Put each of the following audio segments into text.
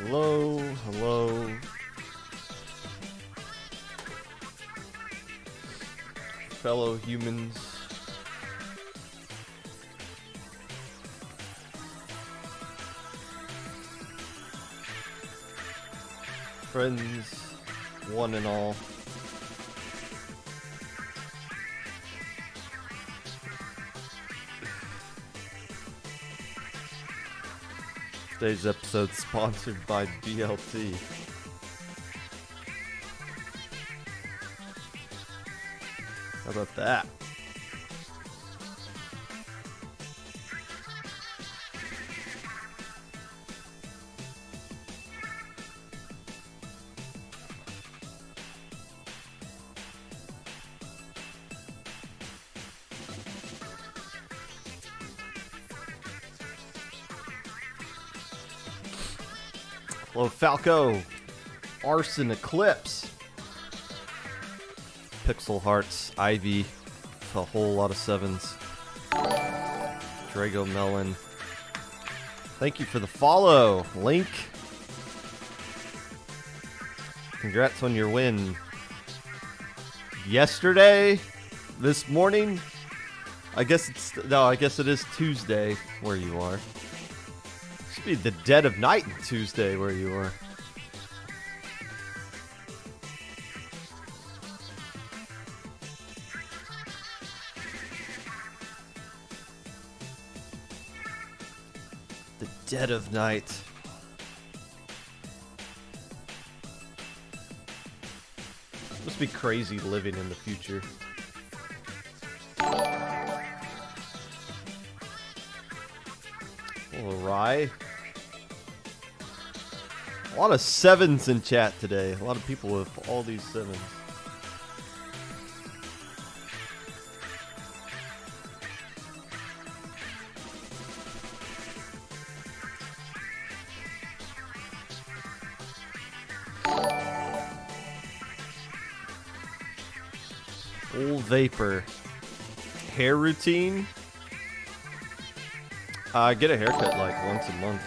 Hello, hello. Fellow humans. Friends, one and all. Today's episode sponsored by BLT. How about that? Hello, Falco, Arson, Eclipse, Pixel Hearts, Ivy, a whole lot of sevens, Drago Melon. Thank you for the follow, Link. Congrats on your win. Yesterday, this morning, I guess it is Tuesday where you are. Should be the dead of night Tuesday where you are. The dead of night. Must be crazy living in the future. Hello, Rye. A lot of sevens in chat today. A lot of people with all these sevens. Old Vapor. Hair routine? I get a haircut like once a month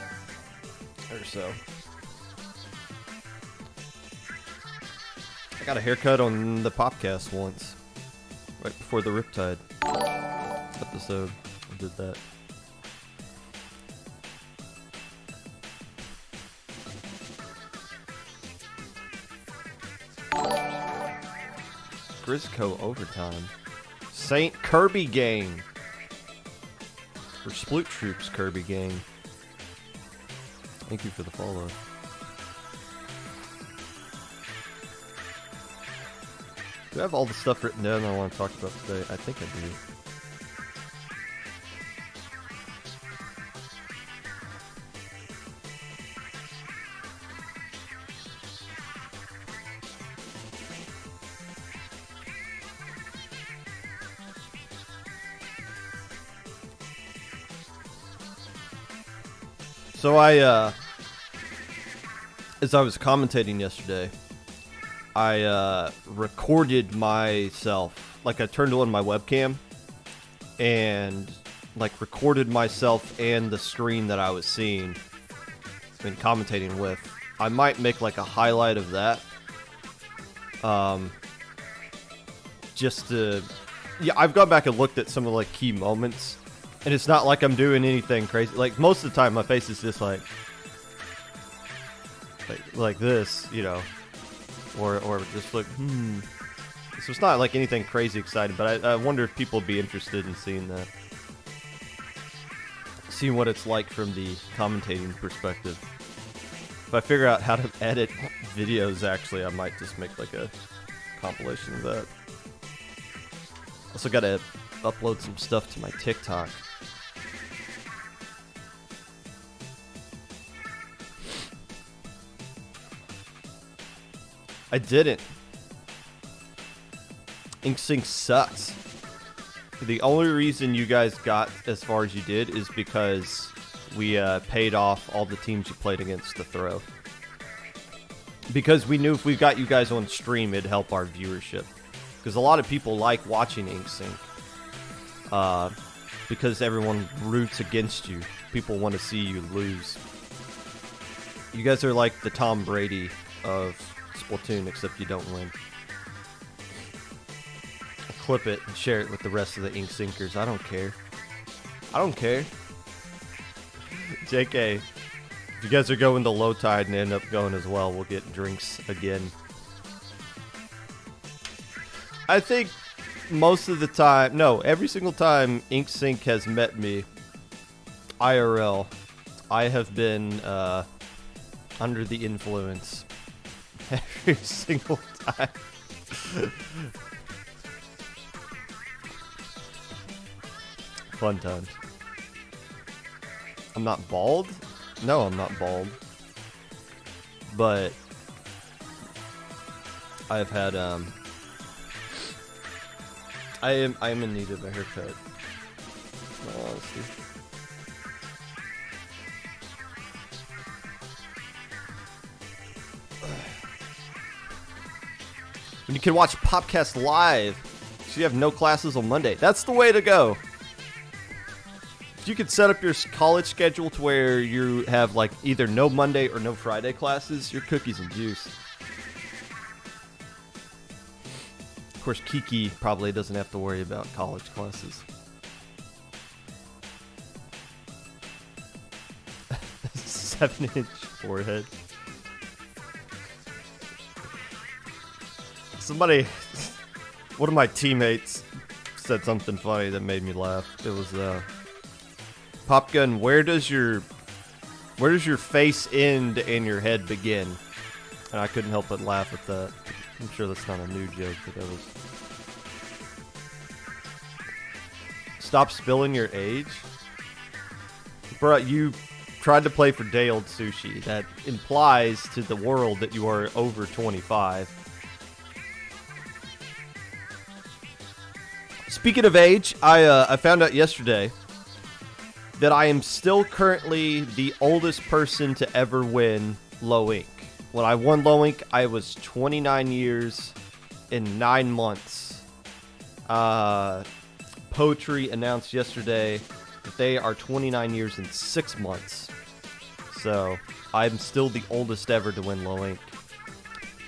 or so. I got a haircut on the Popcast once, right before the Riptide episode. I did that. Grisco overtime. Saint Kirby gang. For Sploot Troops Kirby gang. Thank you for the follow. Do I have all the stuff written down I want to talk about today? I think I do. So as I was commentating yesterday, I recorded myself, like I turned on my webcam and like recorded myself and the screen that I was seeing and commentating with. I might make like a highlight of that. Just to, yeah, I've gone back and looked at some of like key moments, and it's not like I'm doing anything crazy. Like most of the time my face is just like this, you know. Or just like, So it's not like anything crazy exciting, but I wonder if people would be interested in seeing that. Seeing what it's like from the commentating perspective. If I figure out how to edit videos, actually, I might just make like a compilation of that. Also gotta upload some stuff to my TikTok. I didn't. InkSync sucks. The only reason you guys got as far as you did is because we paid off all the teams you played against to throw. Because we knew if we got you guys on stream, it'd help our viewership. Because a lot of people like watching InkSync. Because everyone roots against you. People want to see you lose. You guys are like the Tom Brady of Splatoon, except you don't win. Clip it and share it with the rest of the ink sinkers. I don't care. I don't care. JK, if you guys are going to low tide and end up going as well, we'll get drinks again. I think most of the time, no, every single time Ink Sync has met me, IRL, I have been under the influence every single time. Fun times. I'm not bald? No, I'm not bald. But I've had I am in need of a haircut. No, honestly. And you can watch Popcast live, so you have no classes on Monday. That's the way to go. If you could set up your college schedule to where you have like either no Monday or no Friday classes, you're cookies and juice. Of course, Kiki probably doesn't have to worry about college classes. 7-inch forehead. Somebody, one of my teammates said something funny that made me laugh. It was, Popgun, where does your face end and your head begin? And I couldn't help but laugh at that. I'm sure that's not a new joke, but that was... Stop spilling your age? Bruh, you tried to play for Day Old Sushi. That implies to the world that you are over 25. Speaking of age, I found out yesterday that I am still currently the oldest person to ever win Low Ink. When I won Low Ink, I was 29 years and 9 months. Poetry announced yesterday that they are 29 years and 6 months. So, I'm still the oldest ever to win Low Ink.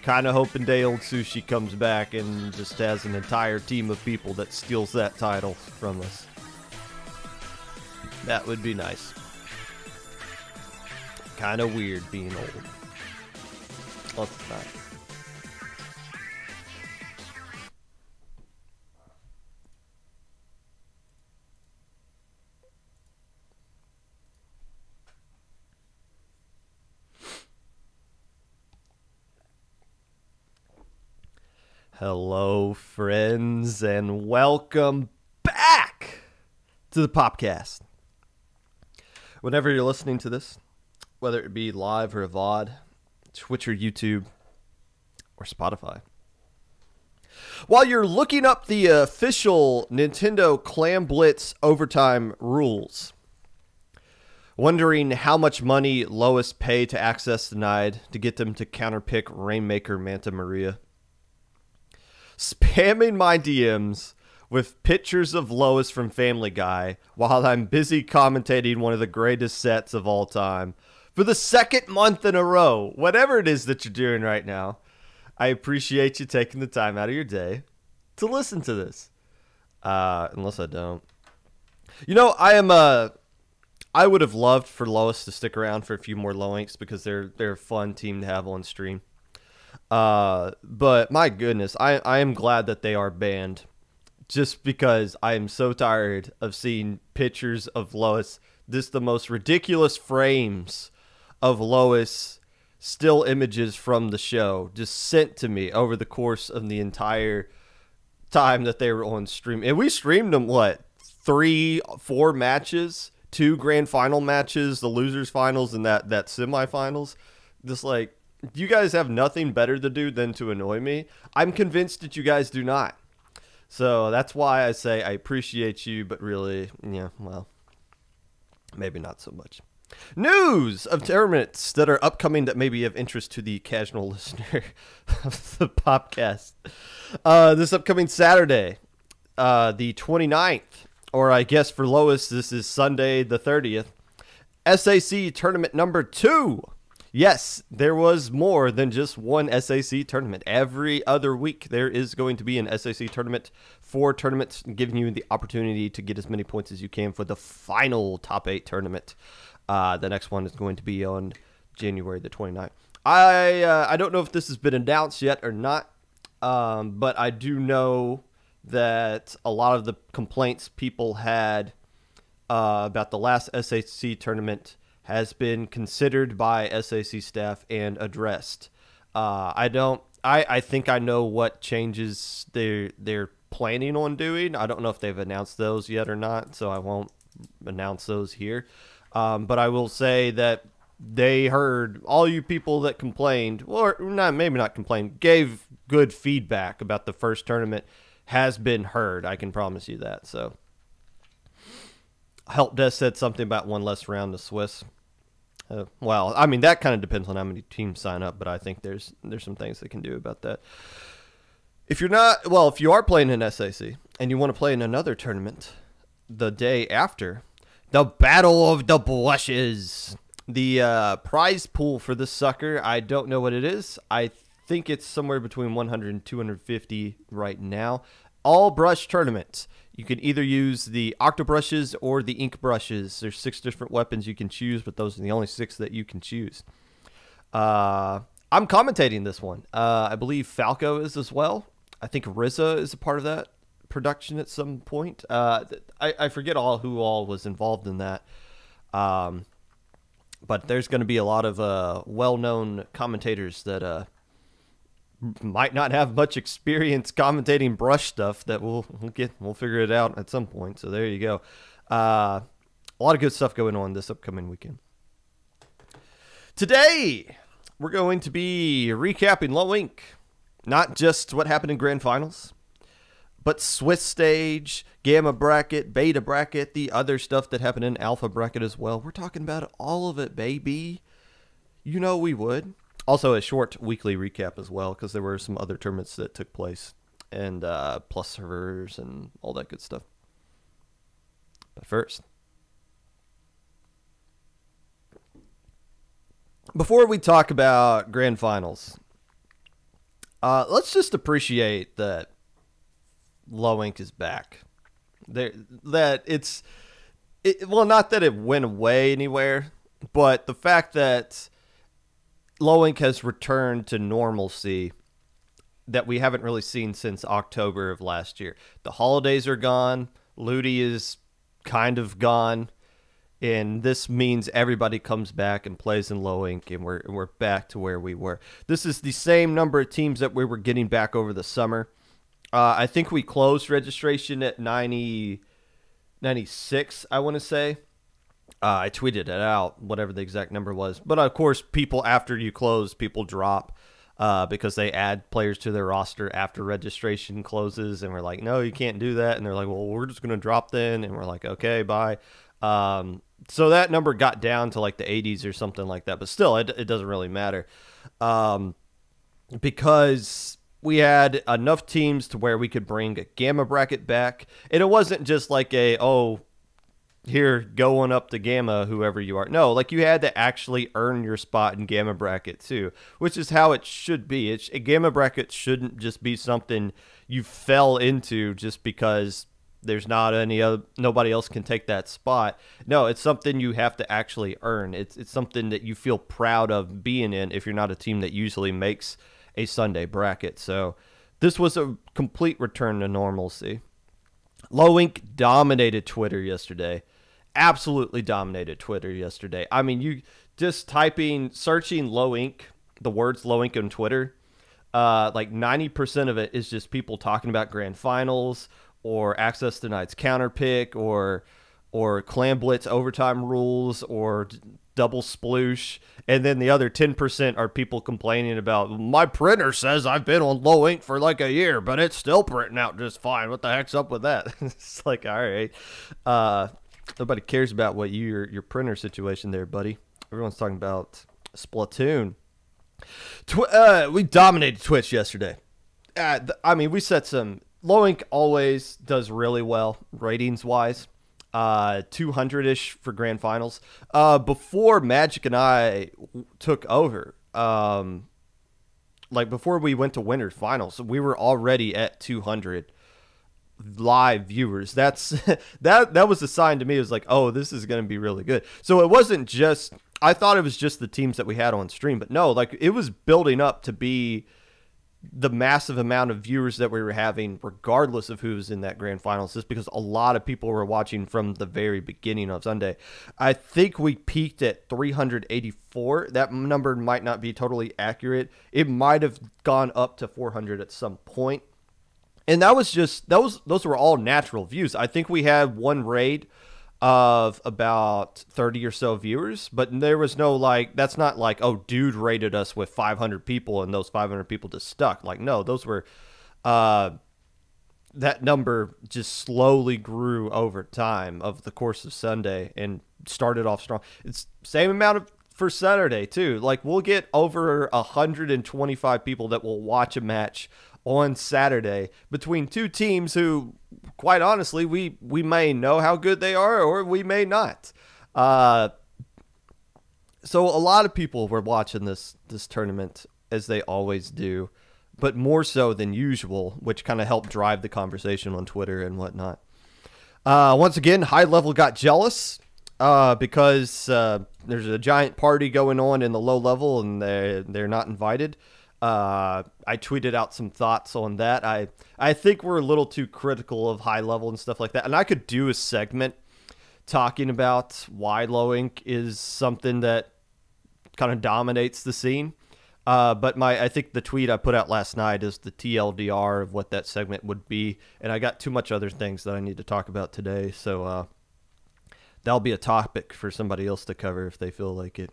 Kind of hoping Day Old Sushi comes back and just has an entire team of people that steals that title from us. That would be nice. Kind of weird being old. Well, it's not. Hello, friends, and welcome back to the Popcast. Whenever you're listening to this, whether it be live or a VOD, Twitch or YouTube, or Spotify. While you're looking up the official Nintendo Clam Blitz overtime rules, wondering how much money Lois paid to Access Denied to get them to counterpick Rainmaker Manta Maria, spamming my DMs with pictures of Lois from Family Guy while I'm busy commentating one of the greatest sets of all time for the second month in a row. Whatever it is that you're doing right now, I appreciate you taking the time out of your day to listen to this. Unless I don't. You know, I would have loved for Lois to stick around for a few more Low Inks because they're a fun team to have on stream. But my goodness, I am glad that they are banned, just because I am so tired of seeing pictures of Lois, this the most ridiculous frames of Lois, still images from the show, just sent to me over the course of the entire time that they were on stream. And we streamed them, what, 3-4 matches, 2 grand final matches, the losers finals, and that semifinals. Just like, you guys have nothing better to do than to annoy me. I'm convinced that you guys do not. So that's why I say I appreciate you, but really, yeah, well, maybe not so much. News of tournaments that are upcoming that may be of interest to the casual listener of the Popcast. This upcoming Saturday, the 29th, or I guess for Lois, this is Sunday the 30th, SAC tournament number 2. Yes, there was more than just one SAC tournament. Every other week, there is going to be an SAC tournament. 4 tournaments, giving you the opportunity to get as many points as you can for the final top 8 tournament. The next one is going to be on January the 29th. I don't know if this has been announced yet or not, but I do know that a lot of the complaints people had about the last SAC tournament has been considered by SAC staff and addressed. I think I know what changes they're planning on doing. I don't know if they've announced those yet or not, so I won't announce those here. But I will say that they heard all you people that complained, or maybe not complained, gave good feedback about the first tournament has been heard. I can promise you that. So Help Desk said something about one less round to Swiss. Well, I mean, that kind of depends on how many teams sign up, but I think there's some things they can do about that. If you are playing in SAC and you want to play in another tournament the day after, the Battle of the Blushes. The prize pool for this sucker, I don't know what it is. I think it's somewhere between 100 and 250 right now. All brush tournaments. You can either use the octobrushes or the ink brushes. There's 6 different weapons you can choose, but those are the only 6 that you can choose. I'm commentating this one. I believe Falco is as well. I think RZA is a part of that production at some point. I forget who all was involved in that. But there's going to be a lot of well-known commentators that might not have much experience commentating brush stuff that we'll figure it out at some point. So there you go. A lot of good stuff going on this upcoming weekend. Today, we're going to be recapping Low Ink. Not just what happened in Grand Finals, but Swiss Stage, Gamma Bracket, Beta Bracket, the other stuff that happened in Alpha Bracket as well. We're talking about all of it, baby. You know we would. Also, a short weekly recap as well, because there were some other tournaments that took place, and plus servers and all that good stuff. But first, before we talk about Grand Finals, let's just appreciate that Low Ink is back. Well, not that it went away anywhere, but the fact that Low Ink has returned to normalcy that we haven't really seen since October of last year. The holidays are gone. Ludi is kind of gone. And this means everybody comes back and plays in Low Ink, and we're back to where we were. This is the same number of teams that we were getting back over the summer. I think we closed registration at 96, I want to say. I tweeted it out, whatever the exact number was. But, of course, after you close, people drop because they add players to their roster after registration closes. And we're like, no, you can't do that. And they're like, well, we're just going to drop then. And we're like, okay, bye. So that number got down to like the 80s or something like that. But still, it doesn't really matter because we had enough teams to where we could bring a Gamma Bracket back. And it wasn't just like here, going up to Gamma, whoever you are. No, like you had to actually earn your spot in Gamma Bracket too, which is how it should be. A Gamma Bracket shouldn't just be something you fell into just because there's nobody else can take that spot. No, it's something you have to actually earn. It's something that you feel proud of being in if you're not a team that usually makes a Sunday bracket. So this was a complete return to normalcy. Low Ink dominated Twitter yesterday. Absolutely dominated Twitter yesterday. I mean, you just searching Low Ink, the words Low Ink on Twitter, like 90% of it is just people talking about Grand Finals or Access Denied's counter pick or Clan Blitz overtime rules or double sploosh. And then the other 10% are people complaining about, my printer says I've been on Low Ink for like a year, but it's still printing out just fine. What the heck's up with that? It's like, all right. Nobody cares about what your printer situation there, buddy. Everyone's talking about Splatoon. We dominated Twitch yesterday. I mean, we set some... Low Ink always does really well ratings-wise. 200-ish for grand finals. Before Magic and I took over, like before we went to winners finals, we were already at 200 live viewers. That's that was a sign to me. It was like, oh, this is going to be really good. So it wasn't just, I thought it was just the teams that we had on stream, but no, like it was building up to be the massive amount of viewers that we were having, regardless of who was in that grand finals, just because a lot of people were watching from the very beginning of Sunday. I think we peaked at 384. That number might not be totally accurate. It might have gone up to 400 at some point. And that was just, those were all natural views. I think we had one raid of about 30 or so viewers, but there was no like, that's not like, oh, dude rated us with 500 people and those 500 people just stuck. Like, no, those were, that number just slowly grew over time of the course of Sunday and started off strong. It's same amount for Saturday too. Like we'll get over 125 people that will watch a match on Saturday between two teams who, quite honestly, we may know how good they are or we may not. So a lot of people were watching this tournament, as they always do, but more so than usual, which kind of helped drive the conversation on Twitter and whatnot. Once again, High Level got jealous because there's a giant party going on in the low level and they're not invited. I tweeted out some thoughts on that. I think we're a little too critical of High Level and stuff like that. And I could do a segment talking about why Low Inc is something that kind of dominates the scene. But I think the tweet I put out last night is the TLDR of what that segment would be. And I got too much other things that I need to talk about today. So that'll be a topic for somebody else to cover if they feel like it.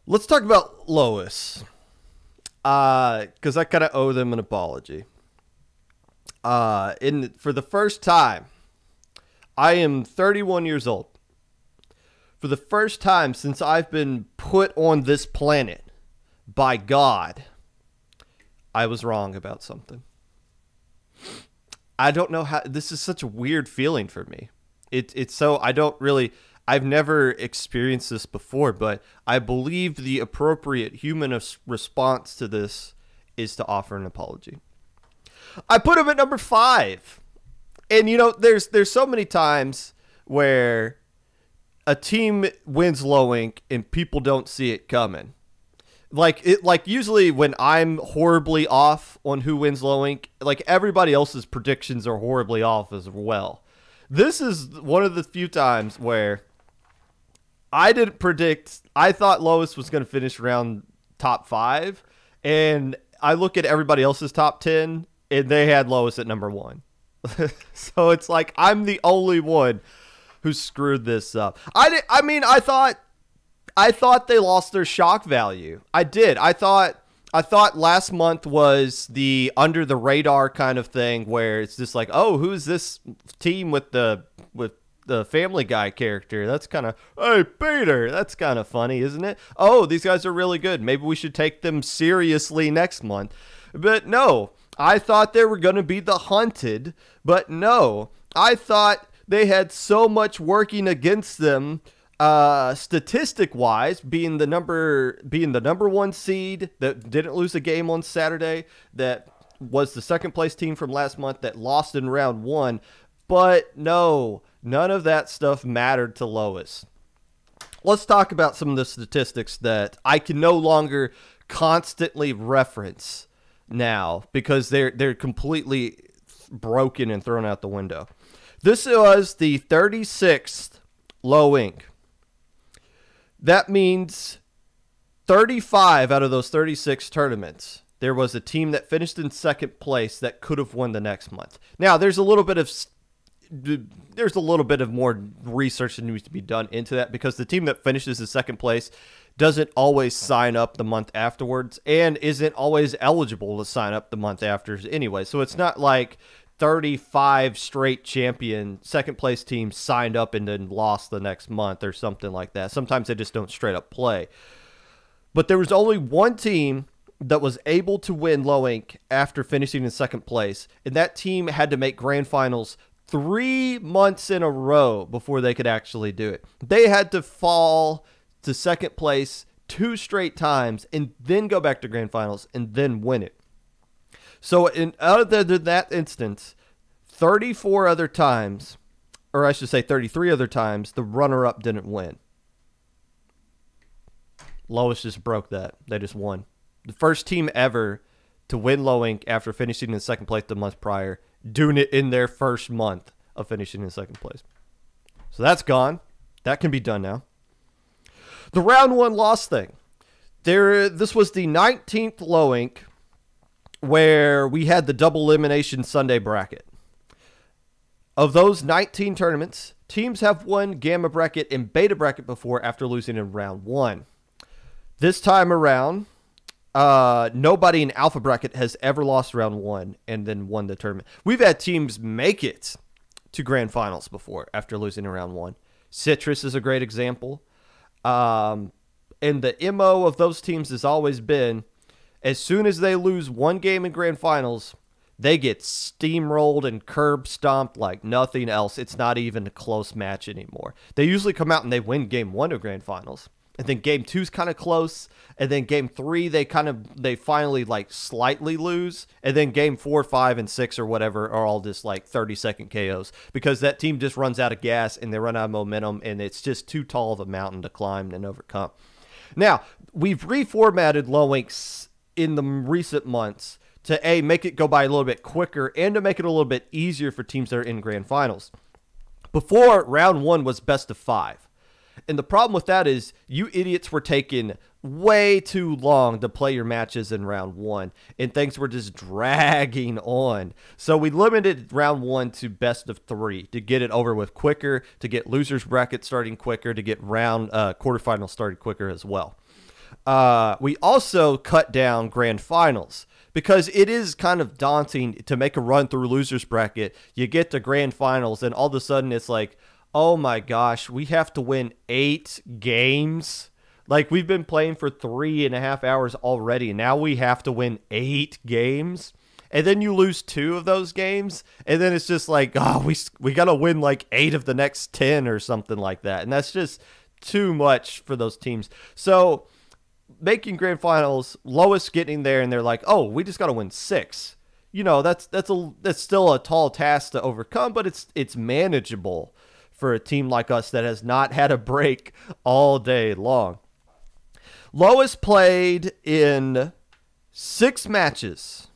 Let's talk about Lois. Because I kind of owe them an apology. For the first time, I am 31 years old. For the first time since I've been put on this planet by God, I was wrong about something. I don't know how, this is such a weird feeling for me. It's so, I've never experienced this before, but I believe the appropriate human response to this is to offer an apology. I put him at number 5. And, you know, there's so many times where a team wins Low Inc and people don't see it coming. Like usually when I'm horribly off on who wins Low Inc, like everybody else's predictions are horribly off as well. This is one of the few times where I didn't predict. I thought Lois was going to finish around top 5, and I look at everybody else's top 10, and they had Lois at number 1. So it's like I'm the only one who screwed this up. I thought they lost their shock value. I did. I thought last month was the under the radar kind of thing where it's just like, oh, who's this team with the Family Guy character? That's kind of, hey, Peter, that's kind of funny, isn't it? Oh, these guys are really good. Maybe we should take them seriously next month. But no, I thought they were going to be the hunted, but no, I thought they had so much working against them, statistic wise, being the number 1 seed that didn't lose a game on Saturday, that was the second place team from last month that lost in round 1. But no, none of that stuff mattered to Lois. Let's talk about some of the statistics that I can no longer constantly reference now because they're completely broken and thrown out the window. This was the 36th Low Inc. That means 35 out of those 36 tournaments, there was a team that finished in second place that could have won the next month. Now, there's a little bit of more research that needs to be done into that because the team that finishes in second place doesn't always sign up the month afterwards and isn't always eligible to sign up the month after anyway. So it's not like 35 straight champion second place teams signed up and then lost the next month or something like that. Sometimes they just don't straight up play. But there was only one team that was able to win Low Inc after finishing in second place, and that team had to make grand finals 3 months in a row before they could actually do it. They had to fall to second place 2 straight times and then go back to grand finals and then win it. So in other than that instance, 34 other times, or I should say 33 other times, the runner-up didn't win. Lois just broke that. They just won. The first team ever to win Low Inc. after finishing in second place the month prior, doing it in their first month of finishing in second place. So that's gone. That can be done now. The round 1 loss thing. This was the 19th Low Inc. where we had the double elimination Sunday bracket. Of those 19 tournaments, teams have won Gamma bracket and Beta bracket before after losing in round 1. This time around, nobody in Alpha bracket has ever lost round 1 and then won the tournament. We've had teams make it to grand finals before after losing in round 1. Citrus is a great example. And the MO of those teams has always been, as soon as they lose one game in grand finals, they get steamrolled and curb stomped like nothing else. It's not even a close match anymore. They usually come out and they win game 1 of grand finals. And then game 2 is kind of close. And then game 3, they finally like slightly lose. And then game 4, 5, and 6 or whatever are all just like 30-second KOs. Because that team just runs out of gas and they run out of momentum. And it's just too tall of a mountain to climb and overcome. Now, we've reformatted Low Inc. in the recent months to make it go by a little bit quicker and to make it a little bit easier for teams that are in grand finals. Before, round 1 was best of 5. And the problem with that is you idiots were taking way too long to play your matches in round 1, and things were just dragging on. So we limited round 1 to best of 3 to get it over with quicker, to get losers bracket starting quicker, to get round quarterfinals started quicker as well. We also cut down grand finals because it is kind of daunting to make a run through losers bracket. You get to grand finals and all of a sudden it's like, oh my gosh, we have to win 8 games. Like, we've been playing for 3.5 hours already. Now we have to win 8 games. And then you lose 2 of those games. And then it's just like, oh, we got to win like 8 of the next 10 or something like that. And that's just too much for those teams. So making grand finals, Lois getting there, and they're like, oh, we just got to win 6. You know, that's still a tall task to overcome, but it's manageable for a team like us that has not had a break all day long. Lois played in 6 matches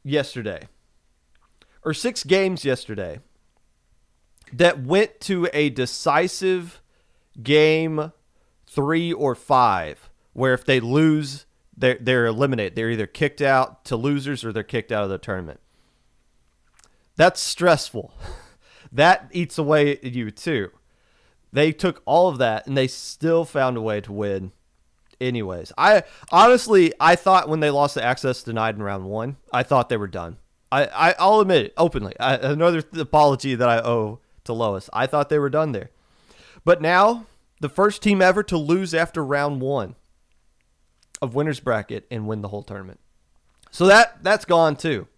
yesterday, or 6 games yesterday, that went to a decisive game 3 or 5, where if they lose, they're eliminated. They're either kicked out to losers or they're kicked out of the tournament. That's stressful. That eats away at you too. They took all of that and they still found a way to win anyways. I thought when they lost the access denied in round 1, I thought they were done. I'll admit it openly. Another apology that I owe to Lois. I thought they were done there. But now, the first team ever to lose after round 1 of winners bracket and win the whole tournament. So that's gone too.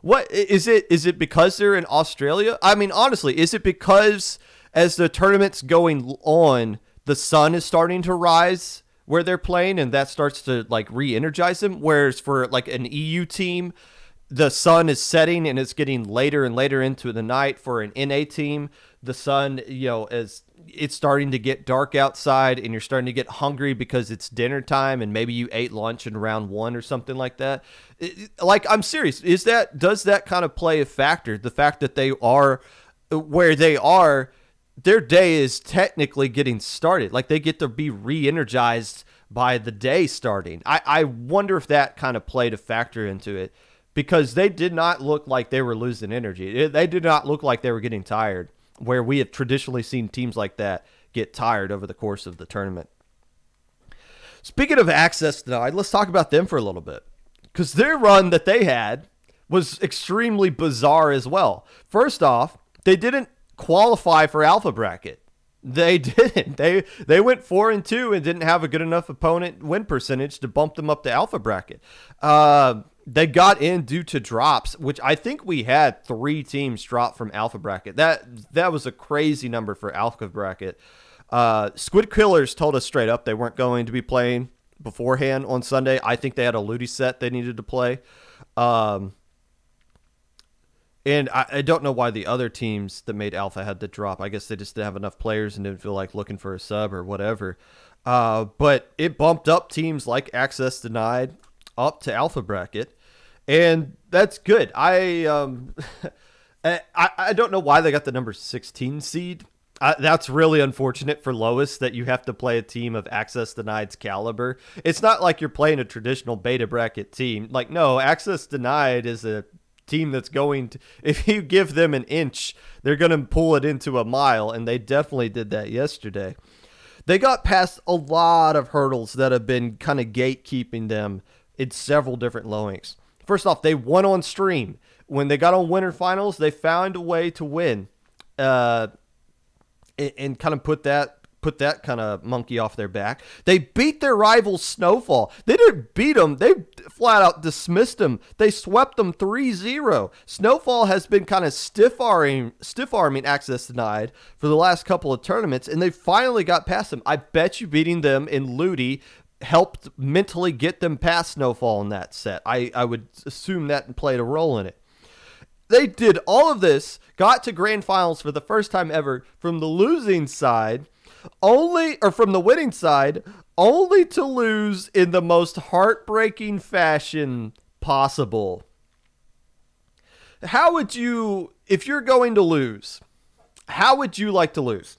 What is it? Is it because they're in Australia? I mean, honestly, is it because as the tournament's going on, the sun is starting to rise where they're playing, and that starts to like re-energize them? Whereas for like an EU team, the sun is setting and it's getting later and later into the night. For an NA team, the sun, as it's starting to get dark outside and you're starting to get hungry because it's dinner time and maybe you ate lunch in round 1 or something like that. I'm serious. Does that kind of play a factor? The fact that they are where they are, their day is technically getting started. Like, they get to be re-energized by the day starting. I wonder if that kind of played a factor into it, because they did not look like they were losing energy. They did not look like they were getting tired, where we have traditionally seen teams like that get tired over the course of the tournament. Speaking of access denied, let's talk about them for a little bit, because their run that they had was extremely bizarre as well. First off, they didn't qualify for alpha bracket. They didn't. They went 4-2 and didn't have a good enough opponent win percentage to bump them up to alpha bracket. They got in due to drops, which I think we had 3 teams drop from Alpha Bracket. That was a crazy number for Alpha Bracket. Squid Killers told us straight up they weren't going to be playing beforehand on Sunday. I think they had a Ludi set they needed to play. And I don't know why the other teams that made Alpha had to drop. I guess they just didn't have enough players and didn't feel like looking for a sub or whatever. But it bumped up teams like Access Denied up to Alpha Bracket, and that's good. I don't know why they got the number 16 seed. That's really unfortunate for Lois that you have to play a team of Access Denied's caliber. It's not like you're playing a traditional beta bracket team. Like, no, Access Denied is a team that's going to, if you give them an inch, they're going to pull it into a mile, and they definitely did that yesterday. They got past a lot of hurdles that have been kind of gatekeeping them in several different lowings. First off, they won on stream. When they got on Winter Finals, they found a way to win. And kind of put that kind of monkey off their back. They beat their rival Snowfall. They didn't beat them. They flat out dismissed them. They swept them 3-0. Snowfall has been kind of stiff-arming Access Denied for the last couple of tournaments, and they finally got past them. I bet you beating them in Ludi helped mentally get them past Snowfall in that set. I would assume that played a role in it. They did all of this, got to grand finals for the first time ever from the losing side, from the winning side, only to lose in the most heartbreaking fashion possible. How would you, if you're going to lose, how would you like to lose?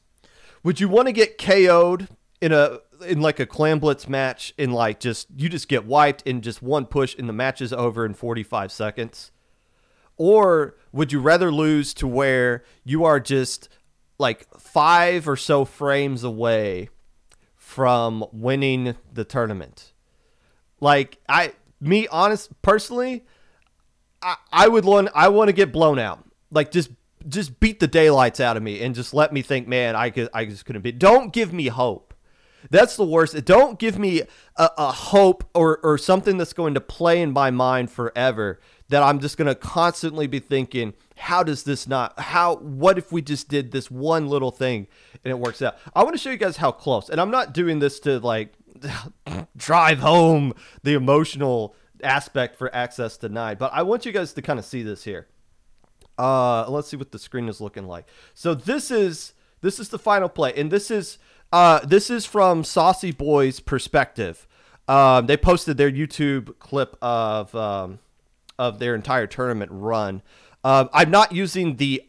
Would you want to get KO'd in like a Clan Blitz match and like you just get wiped in just one push and the match is over in 45 seconds? Or would you rather lose to where you are just like 5 or so frames away from winning the tournament? Like, personally, I want to get blown out. Like, just beat the daylights out of me and just let me think, man, I just couldn't be. Don't give me hope. That's the worst. Don't give me a hope or something that's going to play in my mind forever, that I'm just going to constantly be thinking, what if we just did this one little thing and it works out? I want to show you guys how close, and I'm not doing this to like drive home the emotional aspect for Access Denied, but I want you guys to kind of see this here. Let's see what the screen is looking like. So this is the final play, and this is from Saucy Boy's perspective. They posted their YouTube clip of their entire tournament run. I'm not using the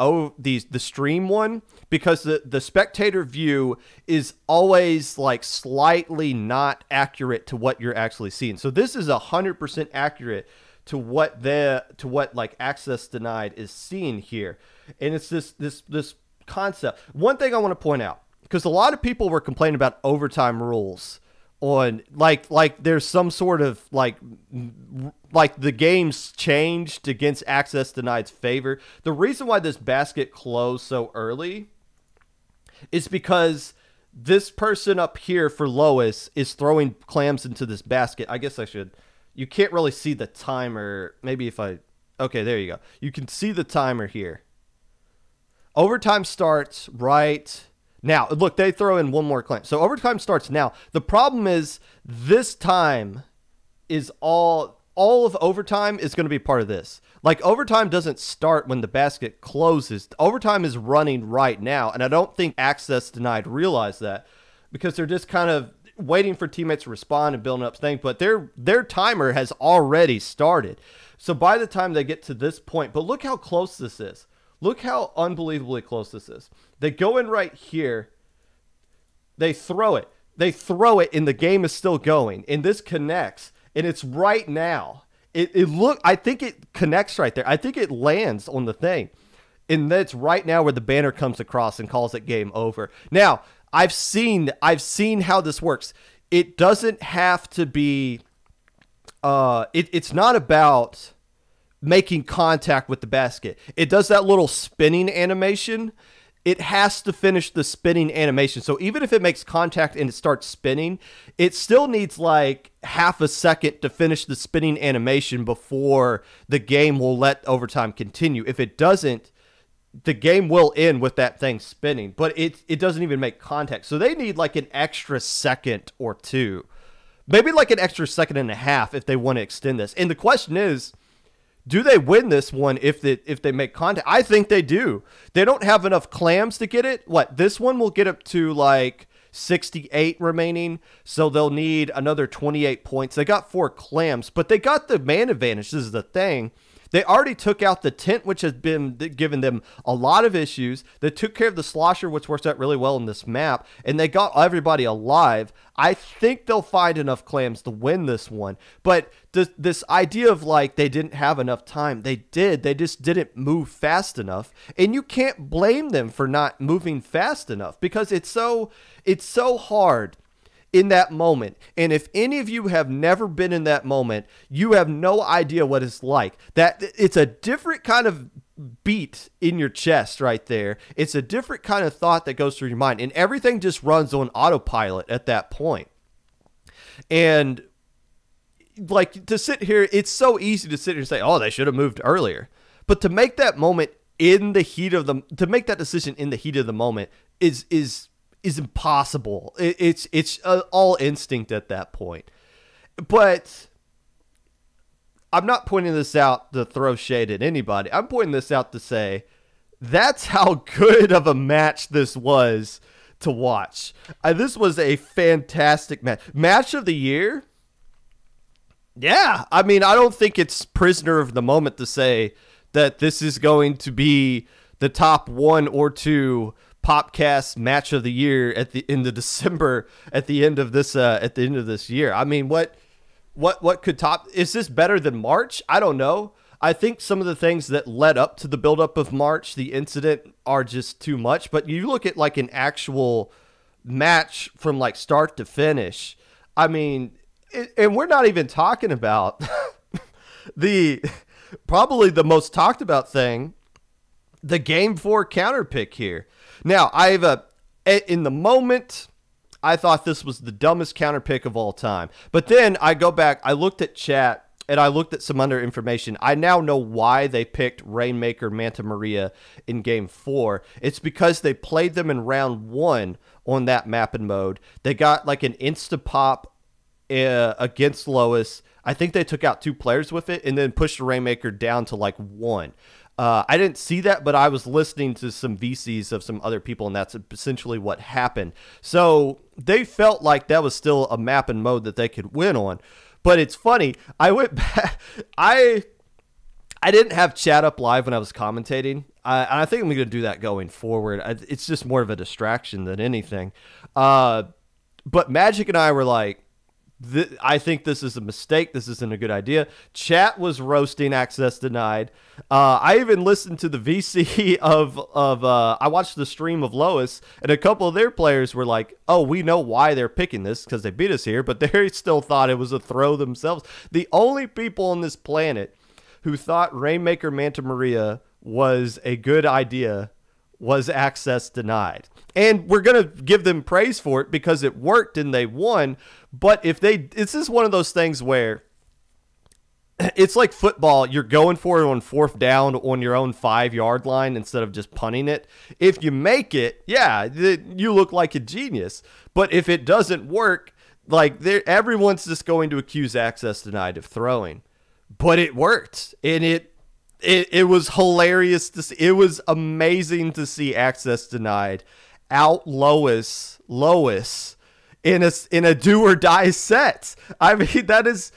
stream one because the spectator view is always like slightly not accurate to what you're actually seeing. So this is 100% accurate to what like Access Denied is seeing here, and it's this concept. One thing I want to point out, because a lot of people were complaining about overtime rules on like there's some sort of like the game's changed against Access Denied's favor. The reason why this basket closed so early is because this person up here for Lois is throwing clams into this basket. I guess you can't really see the timer. Maybe okay, there you go. You can see the timer here. Overtime starts right now. Look, they throw in one more clam. So overtime starts now. The problem is this time is all of overtime is going to be part of this. Like, overtime doesn't start when the basket closes. Overtime is running right now, and I don't think Access Denied realized that because they're just kind of waiting for teammates to respond and building up things, but their timer has already started. So by the time they get to this point, but look how close this is. Look how unbelievably close this is. They go in right here. They throw it. And the game is still going. And this connects. And it's right now. I think it connects right there. I think it lands on the thing. And that's right now where the banner comes across and calls it game over. Now, I've seen how this works. It doesn't have to be it's not about making contact with the basket. It does that little spinning animation, it has to finish the spinning animation. So even if it makes contact and it starts spinning, it still needs like half a second to finish the spinning animation before the game will let overtime continue. If it doesn't, the game will end with that thing spinning, but it doesn't even make contact. So they need like an extra second or two, maybe like an extra second and a half if they want to extend this. And the question is, do they win this one if they make contact? I think they do. They don't have enough clams to get it. This one will get up to like 68 remaining, so they'll need another 28 points. They got 4 clams, but they got the man advantage. This is the thing. They already took out the tent, which has been giving them a lot of issues. They took care of the slosher, which works out really well in this map, and they got everybody alive. I think they'll find enough clams to win this one. But this idea of like they didn't have enough time, they did. They just didn't move fast enough, and you can't blame them for not moving fast enough because it's so hard in that moment. And if any of you have never been in that moment, you have no idea what it's like. That it's a different kind of beat in your chest right there. It's a different kind of thought that goes through your mind, and everything just runs on autopilot at that point. And like to sit here, it's so easy to sit here and say, oh, they should have moved earlier. But to make that moment in the heat of to make that decision in the heat of the moment is impossible. It's all instinct at that point. But I'm not pointing this out to throw shade at anybody. I'm pointing this out to say that's how good of a match this was to watch. This was a fantastic match. Match of the year? Yeah. I mean, I don't think it's prisoner of the moment to say that this is going to be the top 1 or 2 Popcast match of the year at the end of December, at the end of this year. I mean, what could top? Is this better than March? I don't know. I think some of the things that led up to the buildup of March, the incident, are just too much. But you look at like an actual match from like start to finish. I mean, and we're not even talking about probably the most talked about thing, the Game 4 counter pick here. Now, in the moment, I thought this was the dumbest counter pick of all time. But then I go back, I looked at chat, and I looked at some other information. I now know why they picked Rainmaker Manta Maria in Game 4. It's because they played them in round 1 on that map and mode. They got like an insta-pop against Lois. I think they took out 2 players with it and then pushed the Rainmaker down to like 1. I didn't see that, but I was listening to some VCs of some other people, and that's essentially what happened. So they felt like that was still a map and mode that they could win on. But it's funny. I went back. I didn't have chat up live when I was commentating. I think I'm going to do that going forward. It's just more of a distraction than anything. But Magic and I were like, I think this is a mistake. This isn't a good idea. Chat was roasting access denied. I even listened to the VC of I watched the stream of Lois, and a couple of their players were like, oh, we know why they're picking this because they beat us here, but they still thought it was a throw themselves. The only people on this planet who thought Rainmaker Manta Maria was a good idea was access denied. And we're going to give them praise for it because it worked and they won. But this is one of those things where it's like football. You're going for it on 4th down on your own 5-yard line instead of just punting it. If you make it, yeah, you look like a genius. But if it doesn't work, like everyone's just going to accuse access denied of throwing. But it worked, and it was hilarious to see. It was amazing to see access denied out Lois in a do or die set. I mean, that is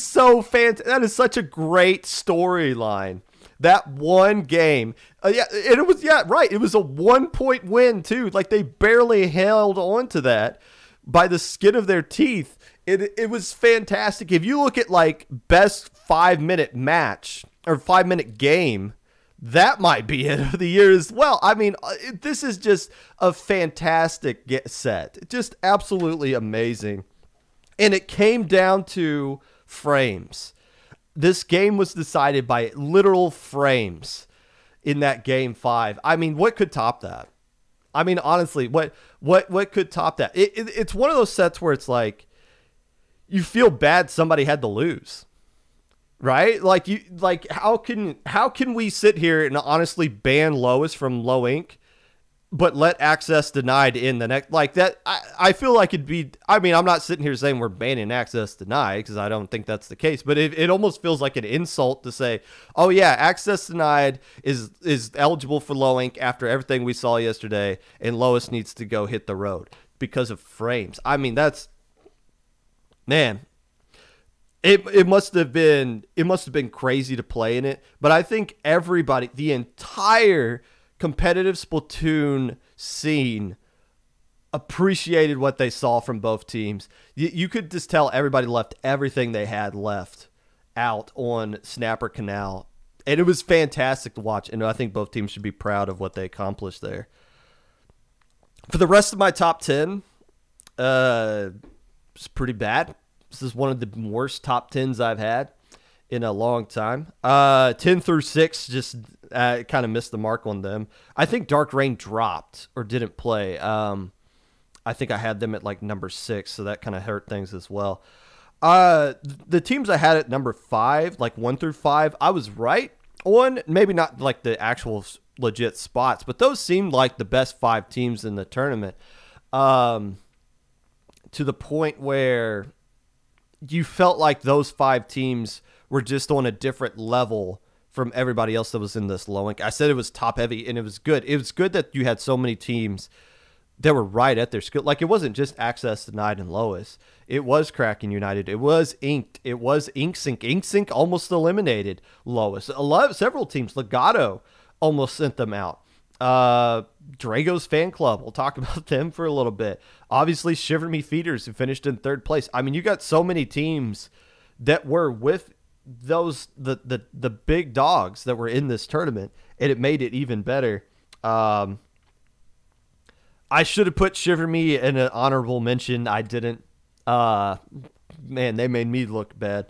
so fantastic. That is such a great storyline. That one game, and it was right. It was a 1-point win too. Like they barely held on to that by the skin of their teeth. It was fantastic. If you look at like best 5-minute match or 5-minute game, that might be it of the year as well. I mean, this is just a fantastic set. Just absolutely amazing. And it came down to frames. This game was decided by literal frames in that game 5. I mean, what could top that? I mean, honestly, what could top that? It's one of those sets where it's like you feel bad somebody had to lose, right? How can we sit here and honestly ban Lois from Low Inc, but let access denied in the next like that? I feel like it'd be. I mean, I'm not sitting here saying we're banning access denied because I don't think that's the case. But it almost feels like an insult to say, "Oh yeah, access denied is eligible for Low Inc after everything we saw yesterday, and Lois needs to go hit the road because of frames." I mean, that's man. It must have been crazy to play in it. But I think everybody, the entire competitive Splatoon scene, appreciated what they saw from both teams. You could just tell everybody left everything they had left out on Snapper Canal, and it was fantastic to watch, and I think both teams should be proud of what they accomplished there. For the rest of my top 10, it's pretty bad. This is one of the worst top 10s I've had in a long time. 10 through 6, just kind of missed the mark on them. I think Dark Rain dropped or didn't play. I think I had them at like number 6, so that kind of hurt things as well. The teams I had at number 5, like 1 through 5, I was right on. Maybe not like the actual legit spots, but those seemed like the best 5 teams in the tournament. To the point where you felt like those 5 teams were just on a different level from everybody else that was in this Low Inc. I said it was top heavy, and it was good. It was good that you had so many teams that were right at their skill. Like, it wasn't just Access Denied and Lois. It was Kraken United. It was Inked. It was InkSync. InkSync almost eliminated Lois. Several teams, Legato almost sent them out. Drago's Fan Club, we'll talk about them for a little bit. Obviously, Shiver Me Feeders, who finished in 3rd place. I mean, you got so many teams that were with those the big dogs that were in this tournament, and it made it even better. I should have put Shiver Me in an honorable mention. I didn't. Man, they made me look bad.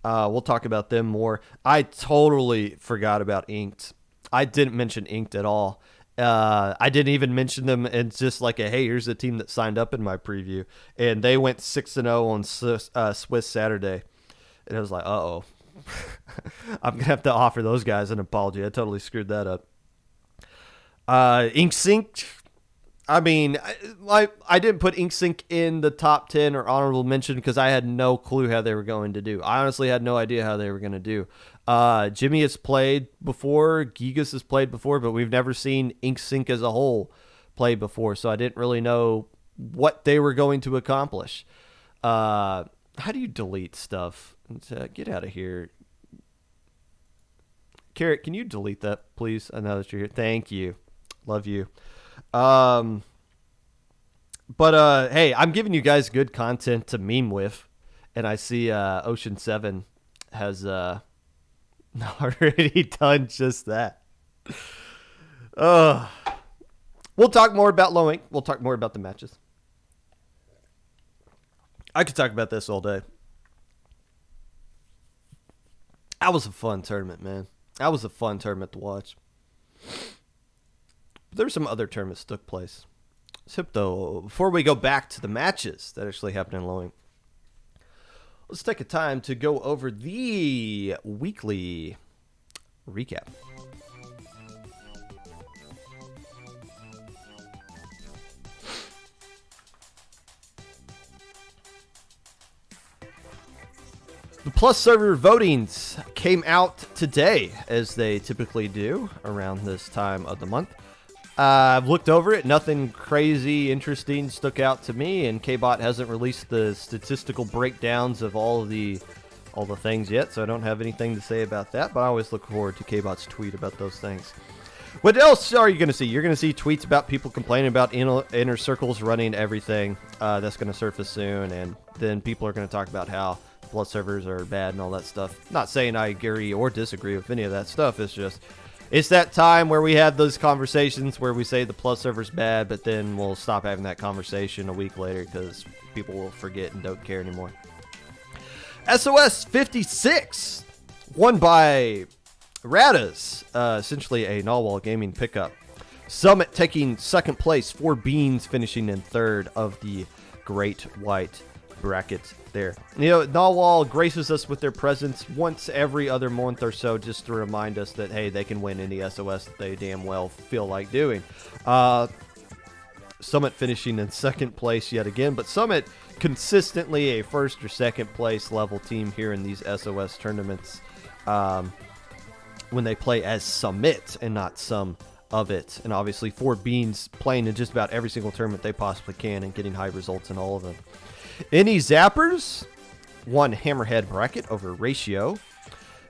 We'll talk about them more. I totally forgot about Inked. I didn't mention Inked at all. I didn't even mention them, and just like hey, here's a team that signed up in my preview, and they went 6-0 on Swiss Saturday, and I was like, uh-oh. I'm gonna have to offer those guys an apology. I totally screwed that up. InkSync. I mean, I didn't put InkSync in the top 10 or honorable mention because I had no clue how they were going to do. I honestly had no idea how they were going to do. Jimmy has played before, Gigas has played before, but we've never seen InkSync as a whole play before, so I didn't really know what they were going to accomplish. How do you delete stuff? Get out of here. Carrot, can you delete that, please? I know that you're here. Thank you. Love you. But hey, I'm giving you guys good content to meme with, and I see Ocean 7 has already done just that. We'll talk more about Low Inc. We'll talk more about the matches. I could talk about this all day. That was a fun tournament, man. That was a fun tournament to watch. There's some other tournaments that took place. Except though, before we go back to the matches that actually happened in Low Inc, let's take a time to go over the weekly recap. The Plus server votings came out today, as they typically do around this time of the month. I've looked over it. Nothing crazy interesting stuck out to me, and KBot hasn't released the statistical breakdowns of all the things yet, so I don't have anything to say about that, but I always look forward to KBot's tweet about those things. What else are you going to see? You're going to see tweets about people complaining about inner circles running everything. That's going to surface soon, and then people are going to talk about how Plus servers are bad and all that stuff. Not saying I agree or disagree with any of that stuff. It's just, it's that time where we have those conversations where we say the Plus server's bad, but then we'll stop having that conversation a week later because people will forget and don't care anymore. SOS 56 won by Radas, essentially a Narwhal Gaming pickup. Summit taking second place. 4 Beans finishing in third of the Great White bracket there. You know, Nawal graces us with their presence once every other month or so just to remind us that, hey, they can win any SOS that they damn well feel like doing. Summit finishing in second place yet again, but Summit consistently a first or second place level team here in these SOS tournaments when they play as Summit and not some of it. And obviously 4 Beans playing in just about every single tournament they possibly can and getting high results in all of them. Any Zappers won Hammerhead bracket over Ratio.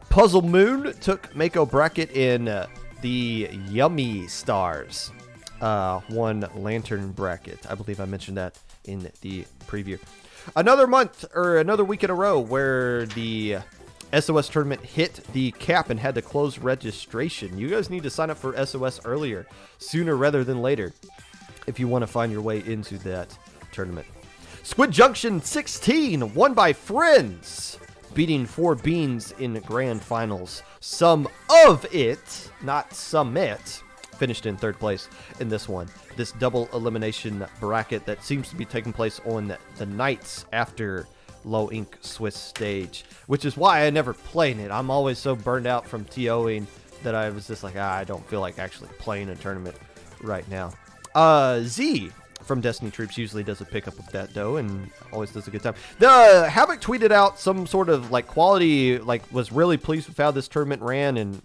Puzzle Moon took Mako bracket in the Yummy Stars. Won Lantern bracket. I believe I mentioned that in the preview. Another month or another week in a row where the SOS tournament hit the cap and had to close registration. You guys need to sign up for SOS earlier, sooner rather than later, if you want to find your way into that tournament. Squid Junction 16 won by Friends, beating 4 Beans in grand finals. Some of it, not Summit, finished in third place in this one. This double elimination bracket that seems to be taking place on the nights after Low Ink Swiss stage, which is why I never played it. I'm always so burned out from TOing that I was just like, I don't feel like actually playing a tournament right now. Z from Destiny Troops usually does a pickup of that dough and always does a good time. The Havoc tweeted out some sort of like quality, like was really pleased with how this tournament ran and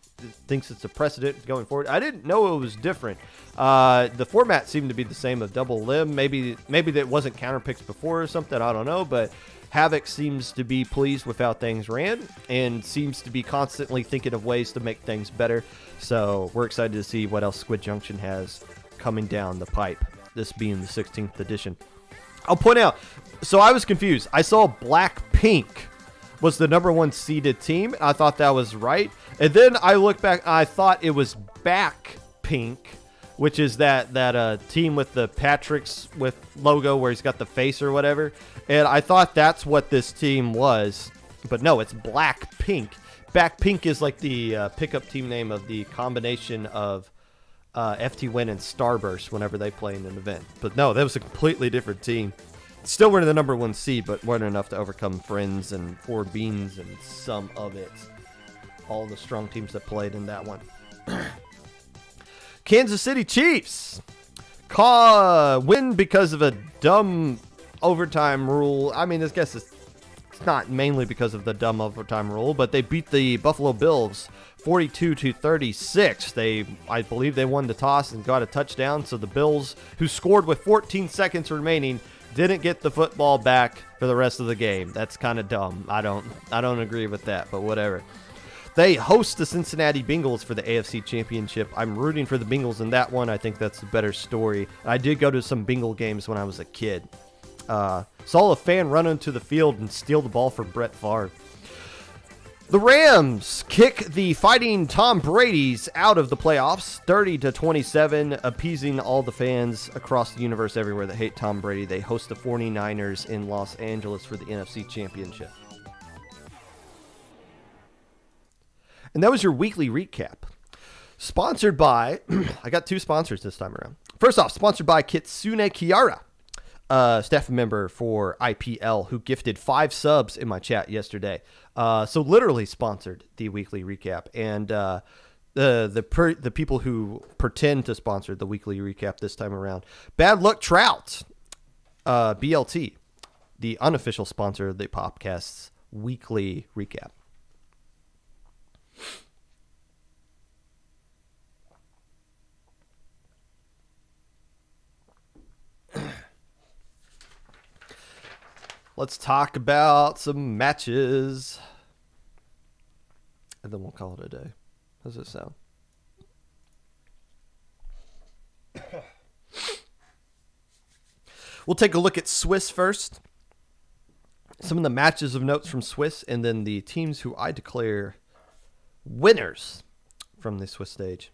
thinks it's a precedent going forward. I didn't know it was different. The format seemed to be the same of double limb. Maybe that wasn't counter picks before or something. I don't know, but Havoc seems to be pleased with how things ran and seems to be constantly thinking of ways to make things better. So we're excited to see what else Squid Junction has coming down the pipe, this being the 16th edition. I'll point out, so I was confused. I saw Blackpink was the #1 seeded team. I thought that was right. And then I looked back, I thought it was Backpink, which is that team with the Patrick's with logo where he's got the face or whatever. And I thought that's what this team was. But no, it's Blackpink. Backpink is like the pickup team name of the combination of FT Win and Starburst whenever they play in an event. But no, that was a completely different team. Still were the #1 seed, but weren't enough to overcome Friends and 4 Beans and some of it. All the strong teams that played in that one. Kansas City Chiefs win because of a dumb overtime rule. I mean, I guess it's not mainly because of the dumb overtime rule, but they beat the Buffalo Bills 42-36. I believe they won the toss and got a touchdown. So the Bills, who scored with 14 seconds remaining, didn't get the football back for the rest of the game. That's kind of dumb. I don't agree with that, but whatever. They host the Cincinnati Bengals for the AFC Championship. I'm rooting for the Bengals in that one. I think that's a better story. I did go to some Bengal games when I was a kid. Saw a fan run onto the field and steal the ball from Brett Favre. The Rams kick the Fighting Tom Brady's out of the playoffs, 30-27, appeasing all the fans across the universe everywhere that hate Tom Brady. They host the 49ers in Los Angeles for the NFC Championship. And that was your weekly recap. Sponsored by, I got 2 sponsors this time around. First off, sponsored by Kitsune Kiara, staff member for IPL, who gifted 5 subs in my chat yesterday. So literally sponsored the weekly recap. And the people who pretend to sponsor the weekly recap this time around. Bad Luck Trout, BLT, the unofficial sponsor of the Popcast's weekly recap. Let's talk about some matches. And then we'll call it a day. How does it sound? We'll take a look at Swiss first. Some of the matches of notes from Swiss, and then the teams who I declare winners from the Swiss stage.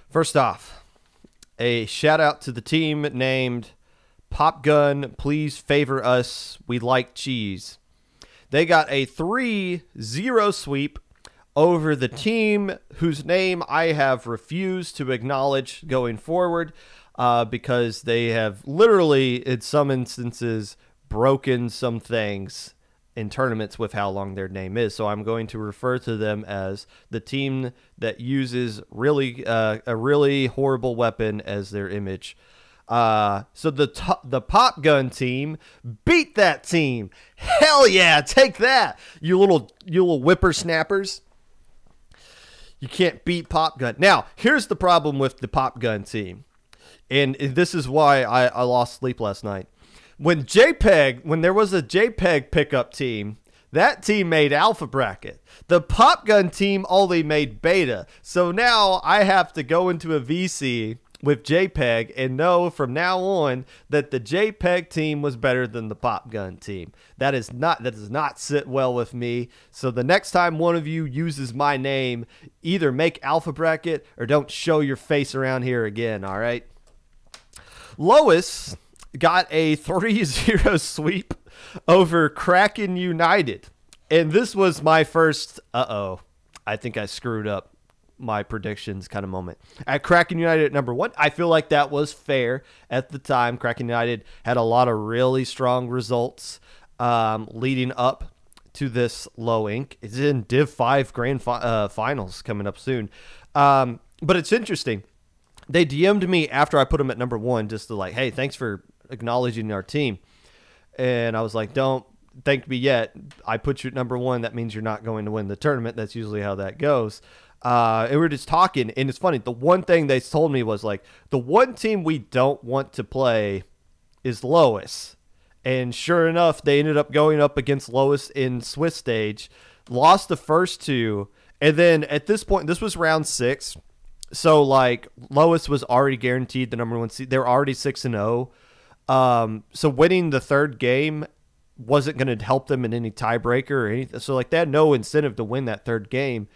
First off, a shout out to the team named Pop Gun, please favor us. We like cheese. They got a 3-0 sweep over the team whose name I have refused to acknowledge going forward because they have literally, in some instances, broken some things in tournaments with how long their name is. So I'm going to refer to them as the team that uses a really horrible weapon as their image. So the Pop Gun team beat that team. Hell yeah, take that, you little whippersnappers. You can't beat Pop Gun. Now, here's the problem with the Pop Gun team, and this is why I lost sleep last night. When there was a JPEG pickup team, that team made alpha bracket. The Pop Gun team only made beta. So now I have to go into a VC with JPEG and know from now on that the JPEG team was better than the Pop Gun team. That does not sit well with me. So the next time one of you uses my name, either make alpha bracket or don't show your face around here again, all right? Lois got a 3-0 sweep over Kraken United. And this was my first, I think I screwed up my predictions kind of moment. At Kraken United at number 1, I feel like that was fair at the time. Kraken United had a lot of really strong results leading up to this low ink. It's in Div 5 Grand Finals coming up soon. But it's interesting. They DM'd me after I put them at number 1 just to like, hey, thanks for acknowledging our team. And I was like, don't thank me yet. I put you at number 1. That means you're not going to win the tournament. That's usually how that goes. And we were just talking, and it's funny. The one thing they told me was like, the one team we don't want to play is Lois. And sure enough, they ended up going up against Lois in Swiss stage, lost the first 2. And then at this point, this was round 6. So like Lois was already guaranteed the number 1 seed. They were already 6-0. So winning the third game wasn't going to help them in any tiebreaker or anything. So like they had no incentive to win that third game.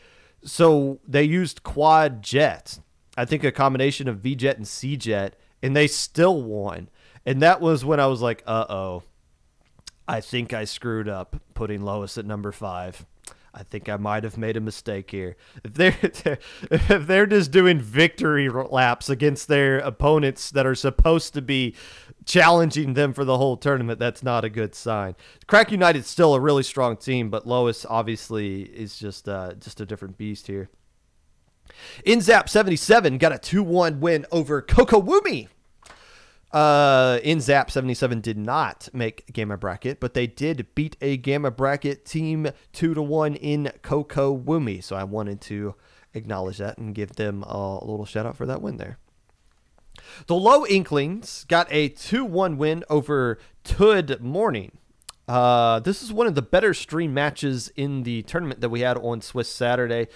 So they used quad jet. I think a combination of V jet and C jet, and they still won. And that was when I was like, uh-oh, I think I screwed up putting Lois at number 5. I think I might have made a mistake here. If they're just doing victory laps against their opponents that are supposed to be challenging them for the whole tournament, that's not a good sign. Crack United's still a really strong team, but Lois obviously is just a different beast here. InZap77 got a 2-1 win over Kokowumi. InZap77 did not make Gamma Bracket, but they did beat a Gamma Bracket team 2-1 in Kokowumi. So I wanted to acknowledge that and give them a little shout out for that win there. The Low Inklings got a 2-1 win over Tud Morning. This is one of the better stream matches in the tournament that we had on Swiss Saturday.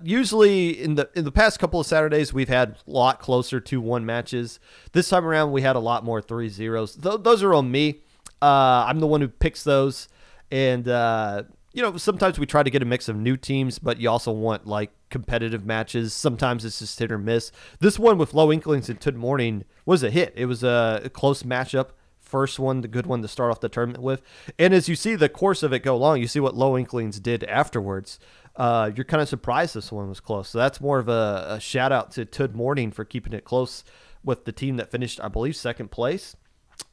Usually in the past couple of Saturdays, we've had a lot closer 2-1 matches. This time around, we had a lot more 3-0s. Those are on me. I'm the one who picks those. And, you know, sometimes we try to get a mix of new teams, but you also want, like, competitive matches. Sometimes it's just hit or miss. This one with Low Inklings and Tud Morning was a hit. It was a close matchup. First one, the good one to start off the tournament with. And as you see the course of it go along, you see what Low Inklings did afterwards. You're kind of surprised this one was close. So that's more of a shout out to Tud Morning for keeping it close with the team that finished, I believe, second place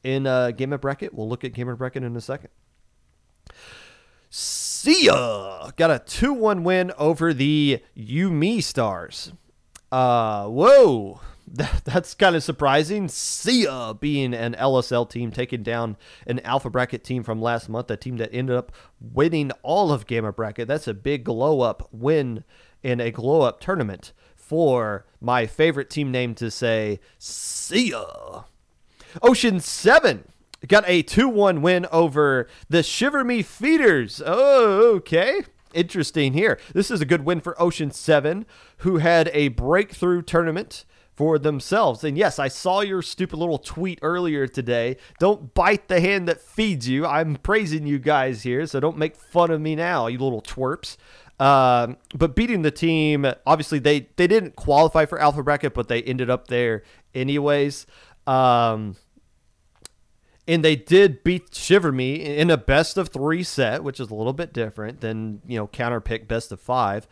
in Gamer Bracket. We'll look at Gamer Bracket in a second. See ya! Got a 2-1 win over the Yumi Stars. Whoa! That's kind of surprising. Sia being an LSL team taking down an Alpha Bracket team from last month, a team that ended up winning all of Gamma Bracket. That's a big glow-up win in a glow-up tournament for my favorite team name to say, Sia. Ocean 7 got a 2-1 win over the Shiver Me Feeders. Oh, okay. Interesting here. This is a good win for Ocean 7, who had a breakthrough tournament for themselves. And yes, I saw your stupid little tweet earlier today. Don't bite the hand that feeds you. I'm praising you guys here, so don't make fun of me now, you little twerps. But beating the team, obviously they didn't qualify for Alpha Bracket, but they ended up there anyways. And And they did beat Shiver Me in a best of 3 set, which is a little bit different than, counterpick best of 5.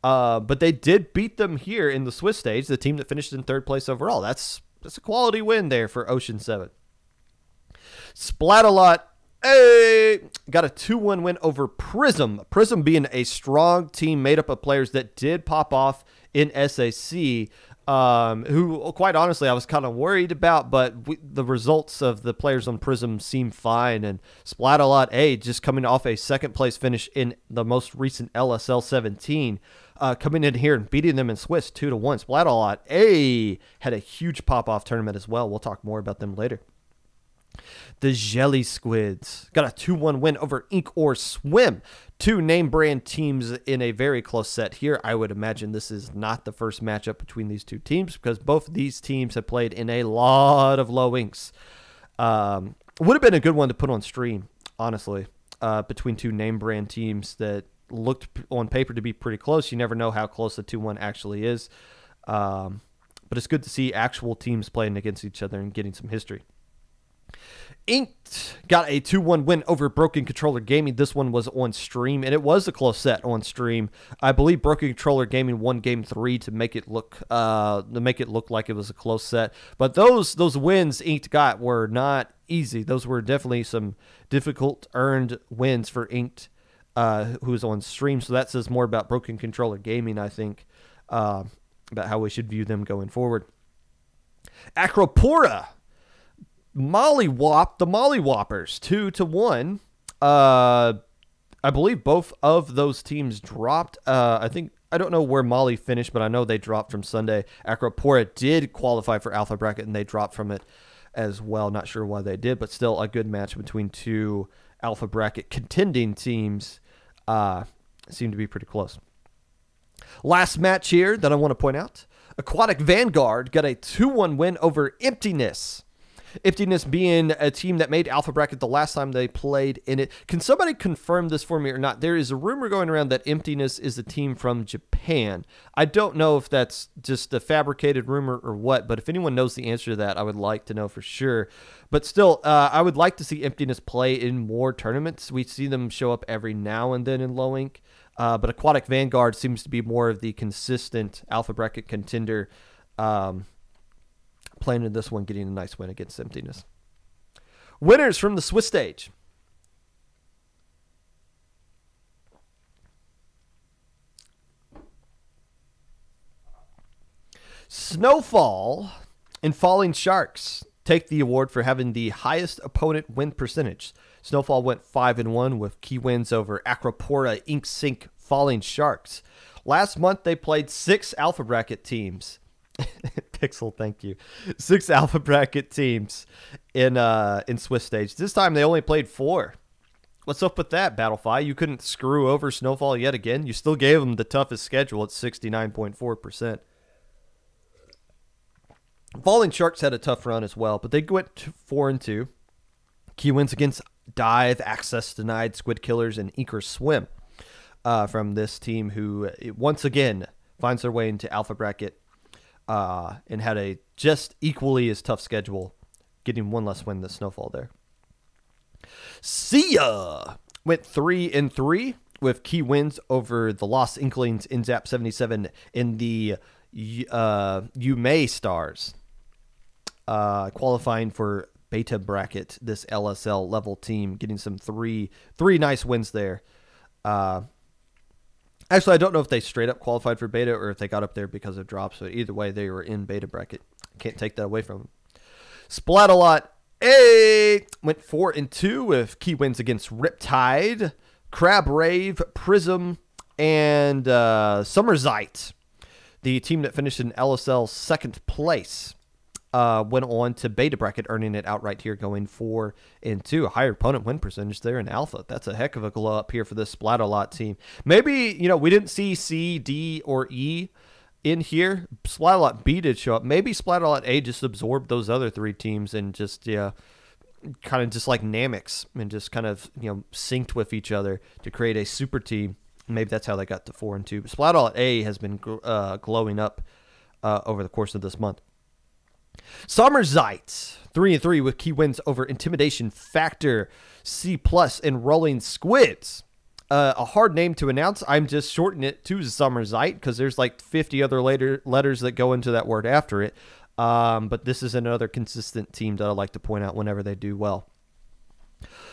But they did beat them here in the Swiss stage, the team that finished in 3rd place overall. That's a quality win there for Ocean 7. Splat-A-Lot, got a 2-1 win over Prism. Prism being a strong team made up of players that did pop off in SAC, who, quite honestly, I was kind of worried about, but the results of the players on Prism seem fine, and Splat-A-Lot A just coming off a 2nd place finish in the most recent LSL 17, coming in here and beating them in Swiss 2-1. Splat-A-Lot A had a huge pop-off tournament as well. We'll talk more about them later. The Jelly Squids got a 2-1 win over Ink or Swim. 2 name brand teams in a very close set here. I would imagine this is not the first matchup between these 2 teams because both of these teams have played in a lot of low inks. Would have been a good one to put on stream, honestly, between 2 name brand teams that looked on paper to be pretty close. You never know how close the 2-1 actually is. But it's good to see actual teams playing against each other and getting some history. Inked got a 2-1 win over Broken Controller Gaming. This one was on stream, and it was a close set on stream. I believe Broken Controller Gaming won game 3 to make it look like it was a close set. But those wins Inked got were not easy. Those were definitely some difficult earned wins for Inked, who was on stream. So that says more about Broken Controller Gaming, I think, about how we should view them going forward. Acropora the Mollywhoppers 2-1. I believe both of those teams dropped. I don't know where Molly finished, but I know they dropped from Sunday. Acropora did qualify for Alpha Bracket, and they dropped from it as well. Not sure why they did, but still a good match between 2 Alpha Bracket contending teams. Seemed to be pretty close. Last match here that I want to point out. Aquatic Vanguard got a 2-1 win over Emptiness. Emptiness being a team that made Alpha Bracket the last time they played in it. Can somebody confirm this for me or not? There is a rumor going around that Emptiness is a team from Japan. I don't know if that's just a fabricated rumor or what, but if anyone knows the answer to that, I would like to know for sure. But still, I would like to see Emptiness play in more tournaments. We see them show up every now and then in low ink, but Aquatic Vanguard seems to be more of the consistent Alpha Bracket contender, playing in this one, getting a nice win against Emptiness. Winners from the Swiss stage. Snowfall and Falling Sharks take the award for having the highest opponent win percentage. Snowfall went 5-1 with key wins over Acropora, Ink Sync, Falling Sharks. Last month, they played 6 Alpha Bracket teams. Pixel, thank you. 6 Alpha Bracket teams in Swiss stage. This time they only played 4. What's up with that, Battlefy? You couldn't screw over Snowfall yet again. You still gave them the toughest schedule at 69.4%. Falling Sharks had a tough run as well, but they went 4-2. Key wins against Dive, Access Denied, Squid Killers, and Inker Swim from this team, who once again finds their way into Alpha Bracket. And had a just equally as tough schedule, getting 1 less win than Snowfall there. Sia went 3-3 with key wins over the Lost Inklings, Inzap 77, and the Yume Stars, qualifying for Beta Bracket, this LSL level team, getting some three nice wins there. Actually, I don't know if they straight up qualified for beta or if they got up there because of drops, but either way, they were in beta bracket. Can't take that away from them. Splat-A-Lot A went 4-2 with key wins against Riptide, Crab Rave, Prism, and Summerzite. The team that finished in LSL 2nd place went on to beta bracket, earning it outright here, going 4-2. A higher opponent win percentage there in Alpha. That's a heck of a glow up here for this Splat-A-Lot team. Maybe, we didn't see C, D, or E in here. Splat-A-Lot B did show up. Maybe Splat-A-Lot A just absorbed those other 3 teams and just, kind of just like Namix and just kind of, synced with each other to create a super team. Maybe that's how they got to 4-2. Splat-A-Lot A has been glowing up over the course of this month. Sommerzeitz, 3-3 with key wins over Intimidation Factor, C+, and Rolling Squids. A hard name to announce. I'm just shortening it to Sommerzeit because there's like 50 other letters that go into that word after it. But this is another consistent team that I like to point out whenever they do well.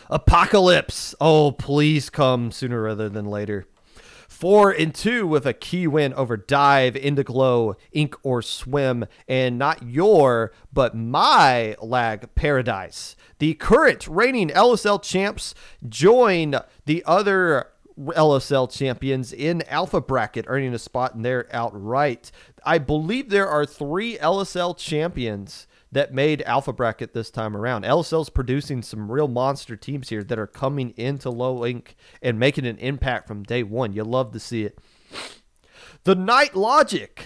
Apocalypse. Oh, please come sooner rather than later. 4-2 with a key win over Dive, Indiglow, Ink or Swim, and not your, but my Lag Paradise. The current reigning LSL champs join the other LSL champions in Alpha Bracket, earning a spot in there outright. I believe there are 3 LSL champions that made Alpha Bracket this time around. LSL's producing some real monster teams here that are coming into Low Inc. and making an impact from day one. You love to see it. The Night Logic,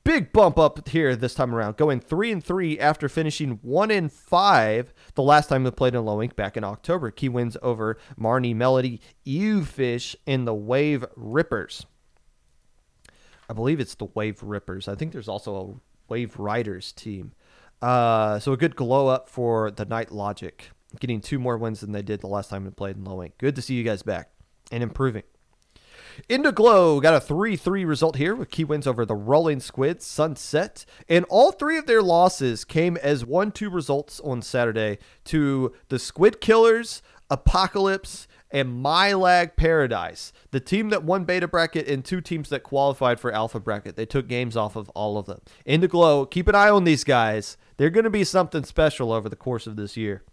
big bump up here this time around, going 3-3 after finishing 1-5 the last time they played in Low Inc. back in October. Key wins over Marnie Melody, Ewfish, and the Wave Rippers. I believe it's the Wave Rippers. I think there's also a Wave Riders team. So a good glow up for the Night Logic, getting 2 more wins than they did the last time they played in Low Inc. Good to see you guys back and improving. Indiglow got a 3-3 result here with key wins over the Rolling Squids, Sunset, and all 3 of their losses came as 1-2 results on Saturday to the Squid Killers, Apocalypse, and My Lag Paradise, the team that won Beta Bracket and 2 teams that qualified for Alpha Bracket. They took games off of all of them. Indiglow, keep an eye on these guys. They're going to be something special over the course of this year.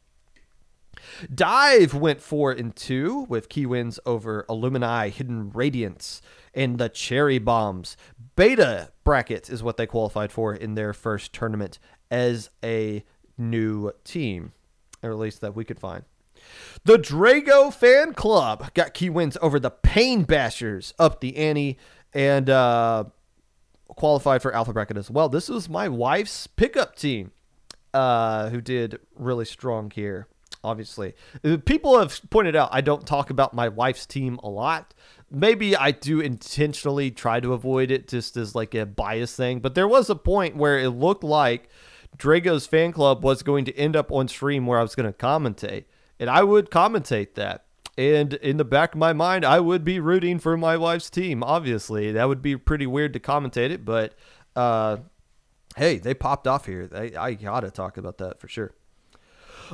Dive went 4-2 with key wins over Illumini, Hidden Radiance, and the Cherry Bombs. Beta Bracket is what they qualified for in their first tournament as a new team, or at least that we could find. The Drago Fan Club got key wins over the Pain Bashers, up the ante, and qualified for Alpha Bracket as well. This was my wife's pickup team, who did really strong here, obviously. People have pointed out I don't talk about my wife's team a lot. Maybe I do intentionally try to avoid it just as like a bias thing, but there was a point where it looked like Drago's Fan Club was going to end up on stream where I was going to commentate. And I would commentate that. And in the back of my mind, I would be rooting for my wife's team, obviously. That would be pretty weird to commentate it, but hey, they popped off here. I got to talk about that for sure.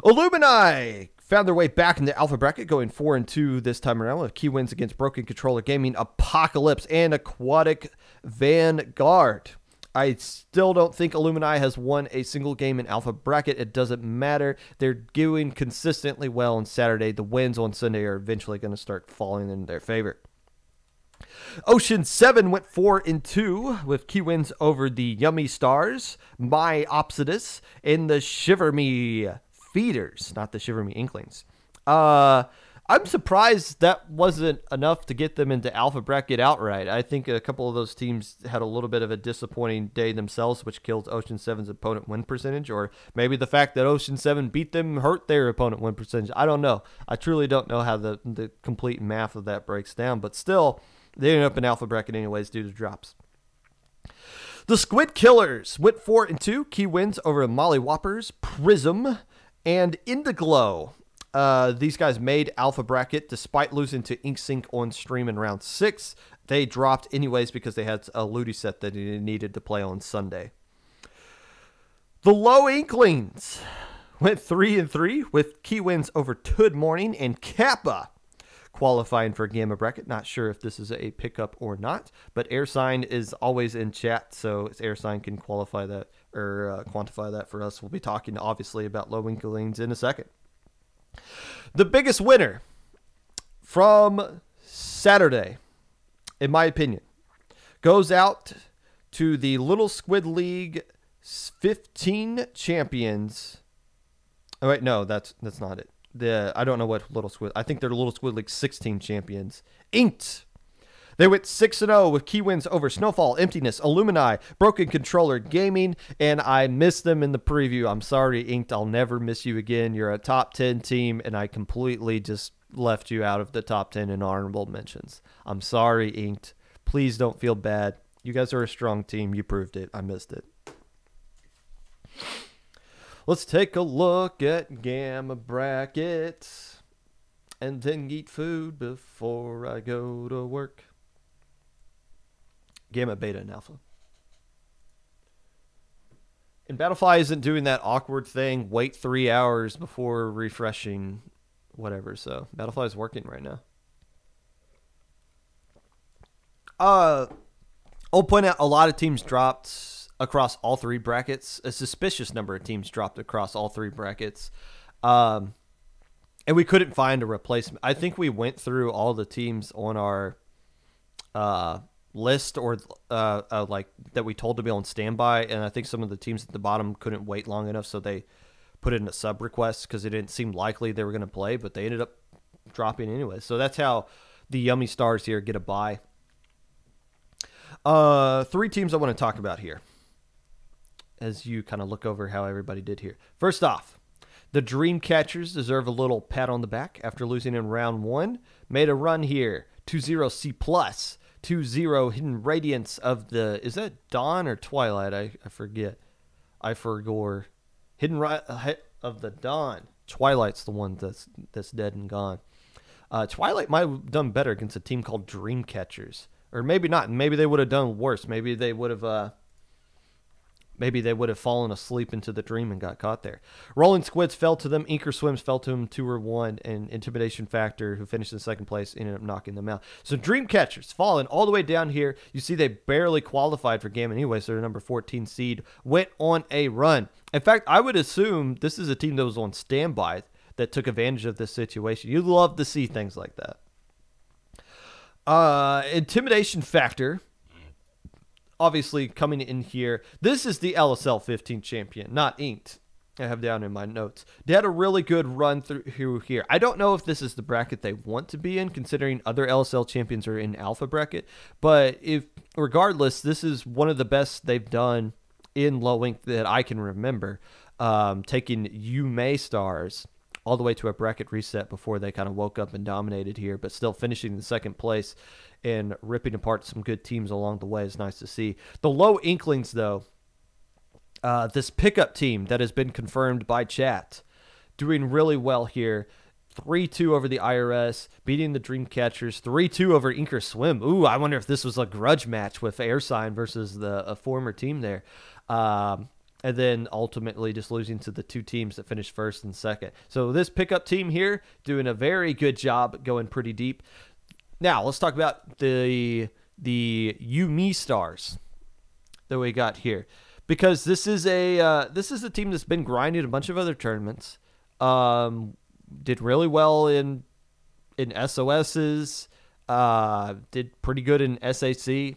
Illumini found their way back into Alpha Bracket, going 4-2 this time around with key wins against Broken Controller Gaming, Apocalypse, and Aquatic Vanguard. I still don't think Illumini has won a single game in Alpha Bracket. It doesn't matter. They're doing consistently well on Saturday. The wins on Sunday are eventually going to start falling in their favor. Ocean 7 went 4-2 with key wins over the Yummy Stars, My Opsidus, and the Shiver Me Feeders, not the Shiver Me Inklings. I'm surprised that wasn't enough to get them into Alpha Bracket outright. I think a couple of those teams had a little bit of a disappointing day themselves, which killed Ocean 7's opponent win percentage, or maybe the fact that Ocean 7 beat them hurt their opponent win percentage. I don't know. I truly don't know how the complete math of that breaks down, but still, they ended up in Alpha Bracket anyways due to drops. The Squid Killers went 4-2, key wins over Molly Whoppers, Prism, and Indiglow. These guys made Alpha Bracket despite losing to InkSync on stream in round 6. They dropped anyways because they had a Ludi set that they needed to play on Sunday. The Low Inklings went 3-3 with key wins over Tud Morning and Kappa, qualifying for Gamma Bracket. Not sure if this is a pickup or not, but AirSign is always in chat, so AirSign can qualify that or quantify that for us. We'll be talking obviously about Low Inklings in a second. The biggest winner from Saturday, in my opinion, goes out to the Little Squid League 15 champions. Oh, wait, no, that's not it. I don't know what Little Squid. I think they're Little Squid League 16 champions. Inked. They went 6-0 with key wins over Snowfall, Emptiness, Illumini, Broken Controller Gaming, and I missed them in the preview. I'm sorry, Inked. I'll never miss you again. You're a top 10 team, and I completely just left you out of the top 10 in honorable mentions. I'm sorry, Inked. Please don't feel bad. You guys are a strong team. You proved it. I missed it. Let's take a look at Gamma brackets and then eat food before I go to work. Gamma, Beta, and Alpha. And Battlefly isn't doing that awkward thing, wait 3 hours before refreshing whatever. So Battlefly is working right now. I'll point out a lot of teams dropped across all 3 brackets. A suspicious number of teams dropped across all 3 brackets. And we couldn't find a replacement. I think we went through all the teams on our list or like that we told to be on standby, and I think some of the teams at the bottom couldn't wait long enough, so they put in a sub request because it didn't seem likely they were going to play, but they ended up dropping anyway. So that's how the Yummy Stars here get a bye. 3 teams I want to talk about here as you kind of look over how everybody did here. First off, the Dreamcatchers deserve a little pat on the back after losing in round 1. Made a run here, 2-0 C+. 2-0 Hidden Radiance of the, is that Dawn or Twilight? I forget. I forgot. Hidden of the Dawn. Twilight's the one that's dead and gone. Twilight might have done better against a team called Dreamcatchers, or maybe not. Maybe they would have done worse. Maybe they would have. Maybe they would have fallen asleep into the dream and got caught there. Rolling Squids fell to them. Inker Swims fell to them 2-1. And Intimidation Factor, who finished in second place, ended up knocking them out. So Dreamcatchers falling all the way down here. You see they barely qualified for Gamma anyway, so their number 14 seed went on a run. In fact, I would assume this is a team that was on standby that took advantage of this situation. You'd love to see things like that. Intimidation Factor, obviously coming in here. This is the LSL 15 champion, not Inked. I have down in my notes. They had a really good run through here. I don't know if this is the bracket they want to be in, considering other LSL champions are in Alpha bracket. But if regardless, this is one of the best they've done in Low Ink that I can remember. Taking Yume Stars all the way to a bracket reset before they kind of woke up and dominated here, but still finishing in second place and ripping apart some good teams along the way is nice to see. The Low Inklings, though, this pickup team that has been confirmed by chat, doing really well here. 3-2 over the IRS, beating the Dreamcatchers. 3-2 over Inker Swim. Ooh, I wonder if this was a grudge match with Airsign versus a former team there. And then ultimately just losing to the 2 teams that finished first and second. So this pickup team here doing a very good job, going pretty deep. Now let's talk about the Yume Stars that we got here, because this is a team that's been grinding a bunch of other tournaments. Did really well in SOSs. Did pretty good in SAC.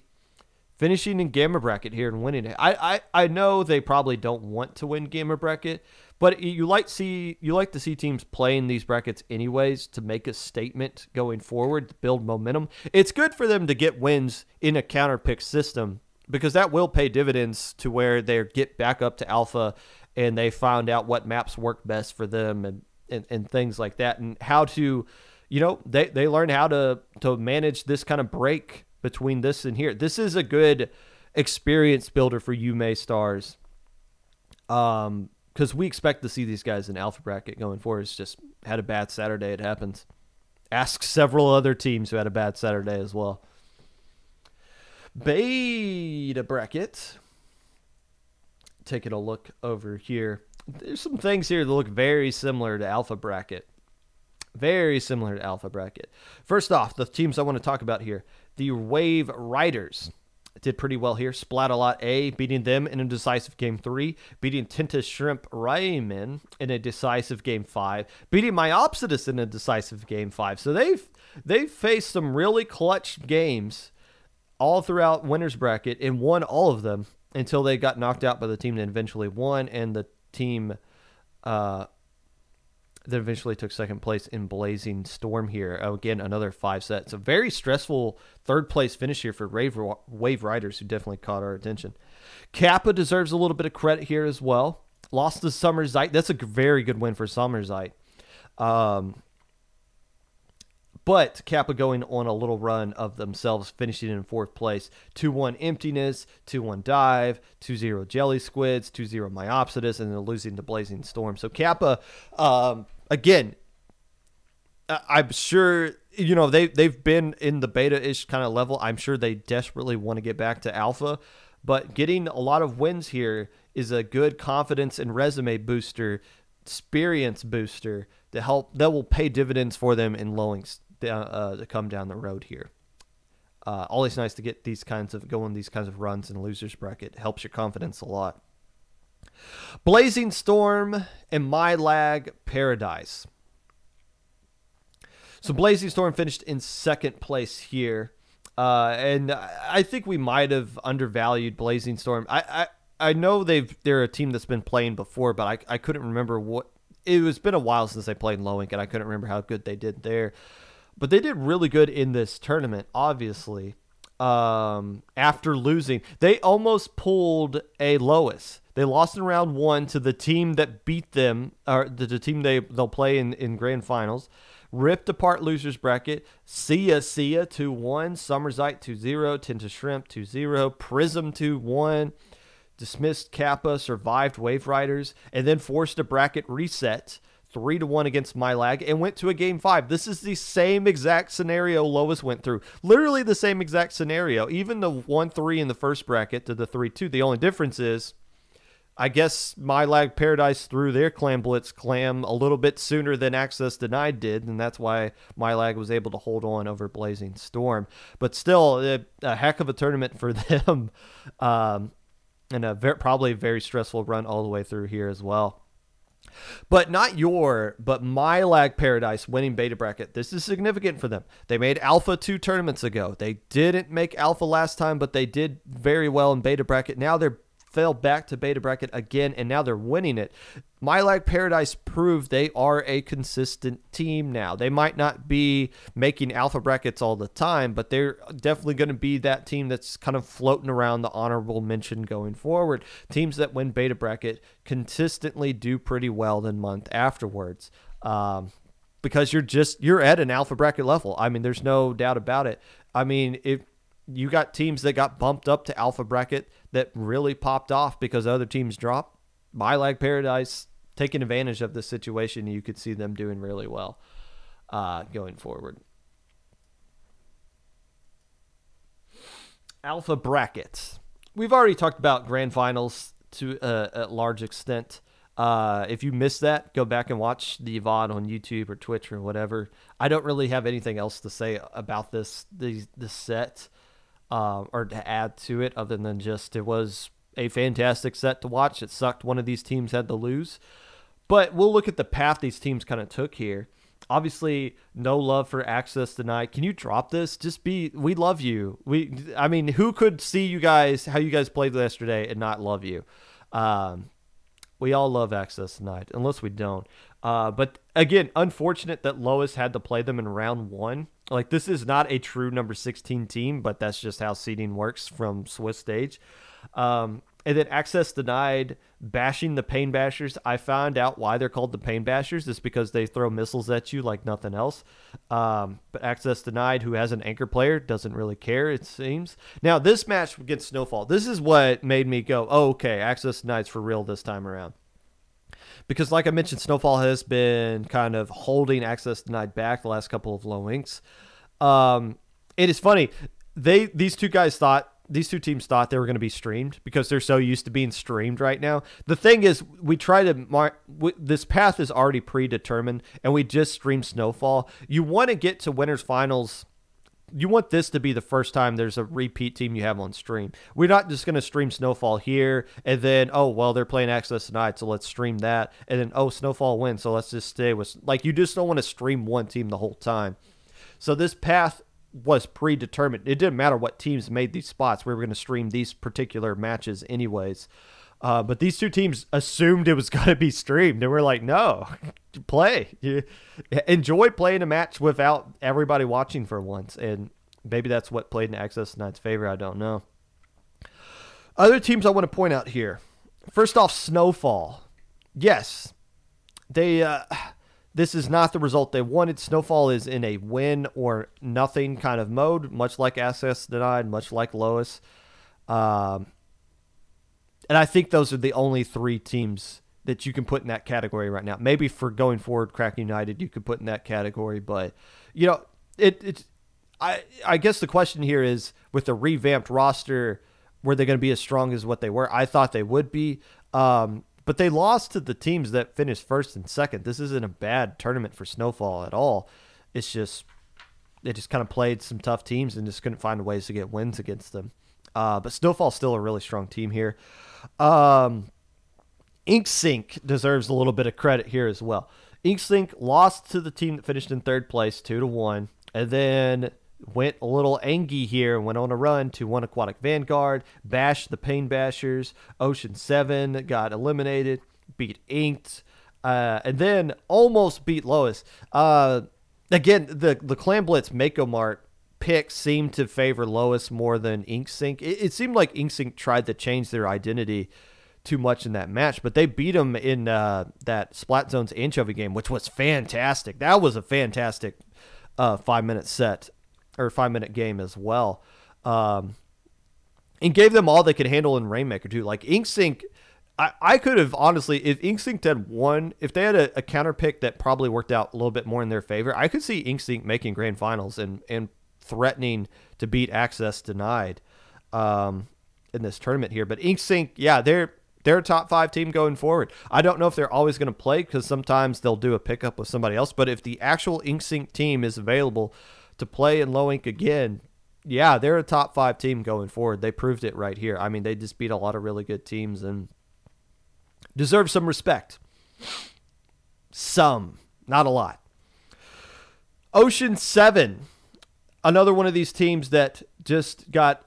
Finishing in Gamma bracket here and winning it. I know they probably don't want to win Gamma bracket, but you like to see teams playing these brackets anyways to make a statement going forward, to build momentum. It's good for them to get wins in a counter pick system, because that will pay dividends to where they get back up to Alpha and they found out what maps work best for them and things like that, and how to, they learn how to manage this kind of break between this and here. This is a good experience builder for Yume Stars, because we expect to see these guys in Alpha bracket going forward. It's just had a bad Saturday. It happens. Ask several other teams who had a bad Saturday as well. Beta bracket. Taking a look over here. There's some things here that look very similar to Alpha bracket. Very similar to Alpha bracket. First off, the teams I want to talk about here. The Wave Riders did pretty well here. Splat-A-Lot A, beating them in a decisive Game 3. Beating Tinta Shrimp Rayman in a decisive Game 5. Beating Myopsidus in a decisive Game 5. So they've faced some really clutch games all throughout Winners Bracket and won all of them until they got knocked out by the team that eventually won, and the team that eventually took second place in Blazing Storm here. Again, another 5 sets. A very stressful third-place finish here for Wave Riders, who definitely caught our attention. Kappa deserves a little bit of credit here as well. Lost to Summerzite. That's a very good win for Summerzite. But Kappa going on a little run of themselves, finishing in 4th place. 2-1 Emptiness, 2-1 Dive, 2-0 Jelly Squids, 2-0 Myopsitus, and then losing to Blazing Storm. So Kappa, again, I'm sure, they've been in the beta-ish kind of level. I'm sure they desperately want to get back to alpha. But getting a lot of wins here is a good confidence and resume booster, experience booster that will pay dividends for them in lowings to come down the road here. Always nice to get these kinds of runs in losers bracket. Helps your confidence a lot. Blazing Storm and My Lag Paradise. So Blazing Storm finished in 2nd place here. And I think we might have undervalued Blazing Storm. I know they're a team that's been playing before, but I couldn't remember what. It's been a while since they played in Low Ink, and I couldn't remember how good they did there. But they did really good in this tournament, obviously. After losing, they almost pulled a Lois. They lost in round 1 to the team that beat them, or the team they'll play in grand finals. Ripped apart losers bracket. Sia 2-1, Summerzite 2-0, Tinta Shrimp 2-0, Prism 2-1. Dismissed Kappa, survived Wave Riders, and then forced a bracket reset 3-1 against My Lag and went to a game 5. This is the same exact scenario Lois went through. Literally the same exact scenario. Even the 1-3 in the first bracket to the 3-2. The only difference is, I guess My Lag Paradise threw their Clam Blitz clam a little bit sooner than Access Denied did, and that's why My Lag was able to hold on over Blazing Storm. But still, a heck of a tournament for them. And probably a very stressful run all the way through here as well. But but My Lag Paradise winning beta bracket. This is significant for them. They made Alpha 2 tournaments ago. They didn't make Alpha last time, but they did very well in beta bracket. Now they're fell back to beta bracket again, and now they're winning it. My Lag Paradise proved they are a consistent team now. They might not be making alpha brackets all the time, but they're definitely going to be that team that's kind of floating around the honorable mention going forward. Teams that win beta bracket consistently do pretty well the month afterwards. Because you're at an alpha bracket level. I mean, there's no doubt about it. I mean, if you got teams that got bumped up to alpha bracket that really popped off because other teams dropped, My Lag Paradise taking advantage of this situation, you could see them doing really well going forward. Alpha brackets. We've already talked about grand finals to a large extent. If you missed that, go back and watch the VOD on YouTube or Twitch or whatever. I don't really have anything else to say about this set or to add to it other than just it was a fantastic set to watch. It sucked one of these teams had to lose. But we'll look at the path these teams kind of took here. Obviously, no love for Access Denied. Can you drop this? We love you. I mean, who could see you guys, how you guys played yesterday and not love you? We all love Access Denied, unless we don't. But again, unfortunate that Lois had to play them in round 1. Like, this is not a true number 16 team, but that's just how seeding works from Swiss stage. And then Access Denied bashing the Pain Bashers. I found out why they're called the Pain Bashers. It's because they throw missiles at you like nothing else. But Access Denied, who has an anchor player, doesn't really care, it seems. Now, this match against Snowfall, this is what made me go, oh, okay, Access Denied's for real this time around. Because like I mentioned, Snowfall has been kind of holding Access Denied back the last couple of low inks. It is funny. These two teams thought they were going to be streamed because they're so used to being streamed right now. The thing is, we try to this path is already predetermined, and we just stream Snowfall. You want to get to winners finals. You want this to be the first time there's a repeat team you have on stream. We're not just going to stream Snowfall here and then, oh, well, they're playing Access Denied, so let's stream that. And then, oh, Snowfall wins, so let's just stay with... Like, you just don't want to stream one team the whole time. So this path was predetermined. It didn't matter what teams made these spots. We were going to stream these particular matches anyways. But these two teams assumed it was going to be streamed. And we're like, no, play. Enjoy playing a match without everybody watching for once. And maybe that's what played in Access Denied's favor. I don't know. Other teams I want to point out here. First off, Snowfall. Yes, they This is not the result they wanted. Snowfall is in a win or nothing kind of mode, much like Access Denied, much like Lois. And I think those are the only 3 teams that you can put in that category right now. Maybe for going forward, Crack United, you could put in that category. But, I guess the question here is, with the revamped roster, were they going to be as strong as what they were? I thought they would be. But they lost to the teams that finished first and second. This isn't a bad tournament for Snowfall at all. It's just they just kind of played some tough teams and just couldn't find ways to get wins against them. But Snowfall's still a really strong team here. InkSync deserves a little bit of credit here as well. InkSync lost to the team that finished in third place 2-1, and then went a little angry here, went on a run to 1 Aquatic Vanguard, bashed the Pain Bashers. Ocean 7 got eliminated, beat Inked, and then almost beat Lois. Again, the Clan Blitz Mako Mart pick seemed to favor Lois more than InkSync. It seemed like InkSync tried to change their identity too much in that match, but they beat them in that Splat Zones Anchovy game, which was fantastic. That was a fantastic 5-minute set, or 5-minute game as well. And gave them all they could handle in Rainmaker too. Like InkSync, I could have honestly, if InkSync had won, if they had a counter pick that probably worked out a little bit more in their favor, I could see InkSync making grand finals and threatening to beat Access Denied in this tournament here. But InkSync, yeah, they're a top 5 team going forward. I don't know if they're always going to play, because sometimes they'll do a pickup with somebody else. But if the actual InkSync team is available to play in Low Ink again, yeah, they're a top 5 team going forward. They proved it right here. I mean, they just beat a lot of really good teams and deserve some respect. Some, not a lot. Ocean 7, another one of these teams that just got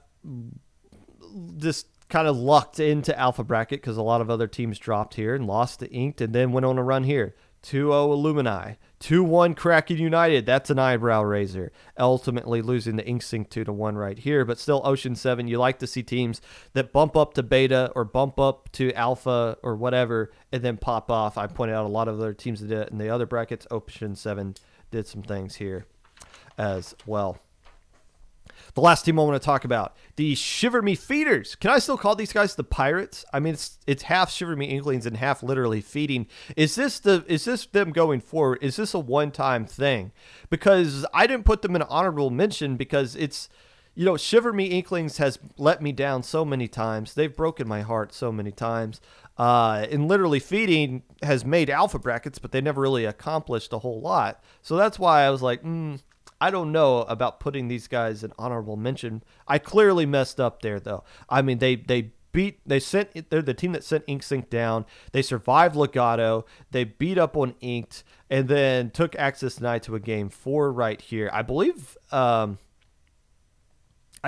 kind of lucked into alpha bracket, because a lot of other teams dropped here and lost to Inked, and then went on a run here. 2-0 Illumini, 2-1 Kraken United. That's an eyebrow raiser. Ultimately losing the InkSync 2-1 right here, but still Ocean 7. You like to see teams that bump up to beta or bump up to alpha or whatever and then pop off. I pointed out a lot of other teams that did it in the other brackets. Ocean 7 did some things here as well. The last team I want to talk about, the Shiver Me Feeders. Can I still call these guys the Pirates? I mean, it's half Shiver Me Inklings and half literally feeding. Is this them going forward? Is this a one-time thing? Because I didn't put them in an honorable mention because it's, Shiver Me Inklings has let me down so many times. They've broken my heart so many times. And literally feeding has made alpha brackets, but they never really accomplished a whole lot. So that's why I was like, I don't know about putting these guys in honorable mention. I clearly messed up there, though. I mean, they're the team that sent InkSync down. They survived Legato. They beat up on Inked, and then took Access Denied to a game 4 right here. I believe, I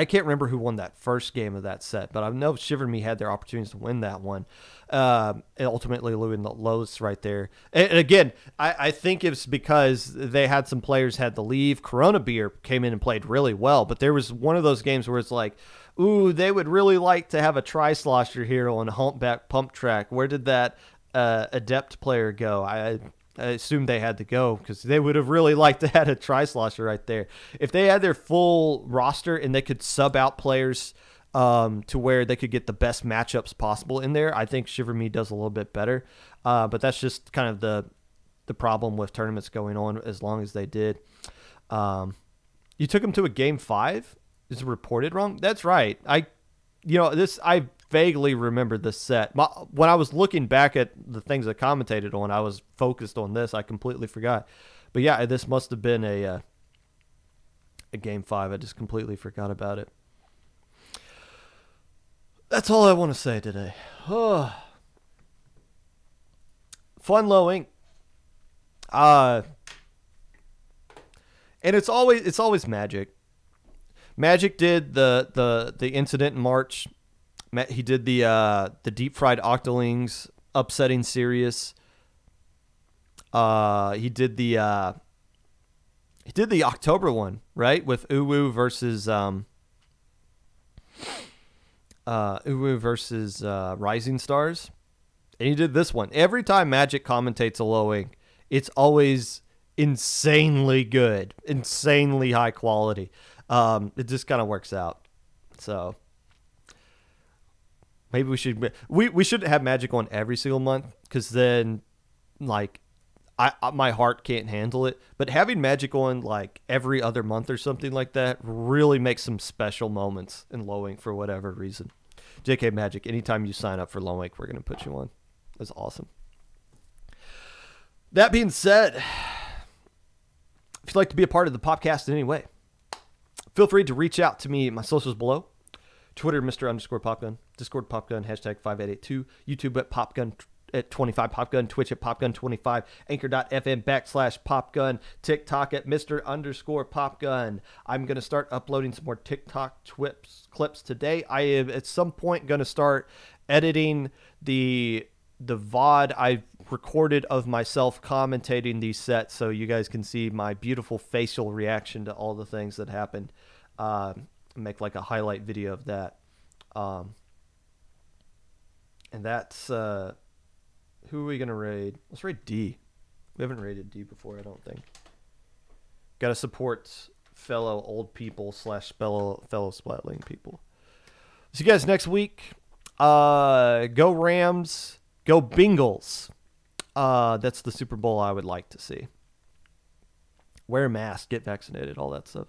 can't remember who won that first game of that set, but I know Shiver Me had their opportunities to win that one. And ultimately losing the Lois right there. And again, I think it's because they had some players had to leave. Corona Beer came in and played really well, but there was one of those games where it's like, ooh, they would really like to have a Tri-Slosher here on Humpback Pump Track. Where did that Adept player go? I assume they had to go because they would have really liked to have a Tri-Slosher right there. If they had their full roster and they could sub out players to where they could get the best matchups possible in there, I think Shiver Me does a little bit better. But that's just kind of the problem with tournaments going on as long as they did. You took them to a game 5? Is it reported wrong? That's right. I vaguely remember this set. When I was looking back at the things I commentated on, I was focused on this. I completely forgot. But yeah, this must have been a game 5. I just completely forgot about it. That's all I want to say today. Fun Low Ink. And it's always Magic. Magic did the incident in March. He did the deep fried Octolings upsetting Sirius. He did the October one, right? With Uwu versus Rising Stars. And he did this one. Every time Magic commentates a Low Ink, it's always insanely good, insanely high quality. It just kind of works out. So maybe we shouldn't have Magic on every single month, because then like my heart can't handle it. But having Magic on like every other month or something like that really makes some special moments in Low Ink for whatever reason. JK Magic, anytime you sign up for Low Ink, we're going to put you on. That's awesome. That being said, if you'd like to be a part of the podcast in any way, feel free to reach out to me at my socials below. Twitter, Mr._Popgun. Discord, Popgun, #5882. YouTube at Popgun at 25 Popgun. Twitch at Popgun25. Anchor.fm/Popgun. TikTok at Mr._Popgun. I'm going to start uploading some more TikTok clips today. I am at some point going to start editing the VOD I've recorded of myself commentating these sets, so you guys can see my beautiful facial reaction to all the things that happened. Make like a highlight video of that. And that's who are we gonna raid? Let's raid D. We haven't raided D before, I don't think. Gotta support fellow old people / fellow splatling people. See you guys next week. Go Rams, go Bengals. That's the Super Bowl I would like to see. Wear a mask, get vaccinated, all that stuff.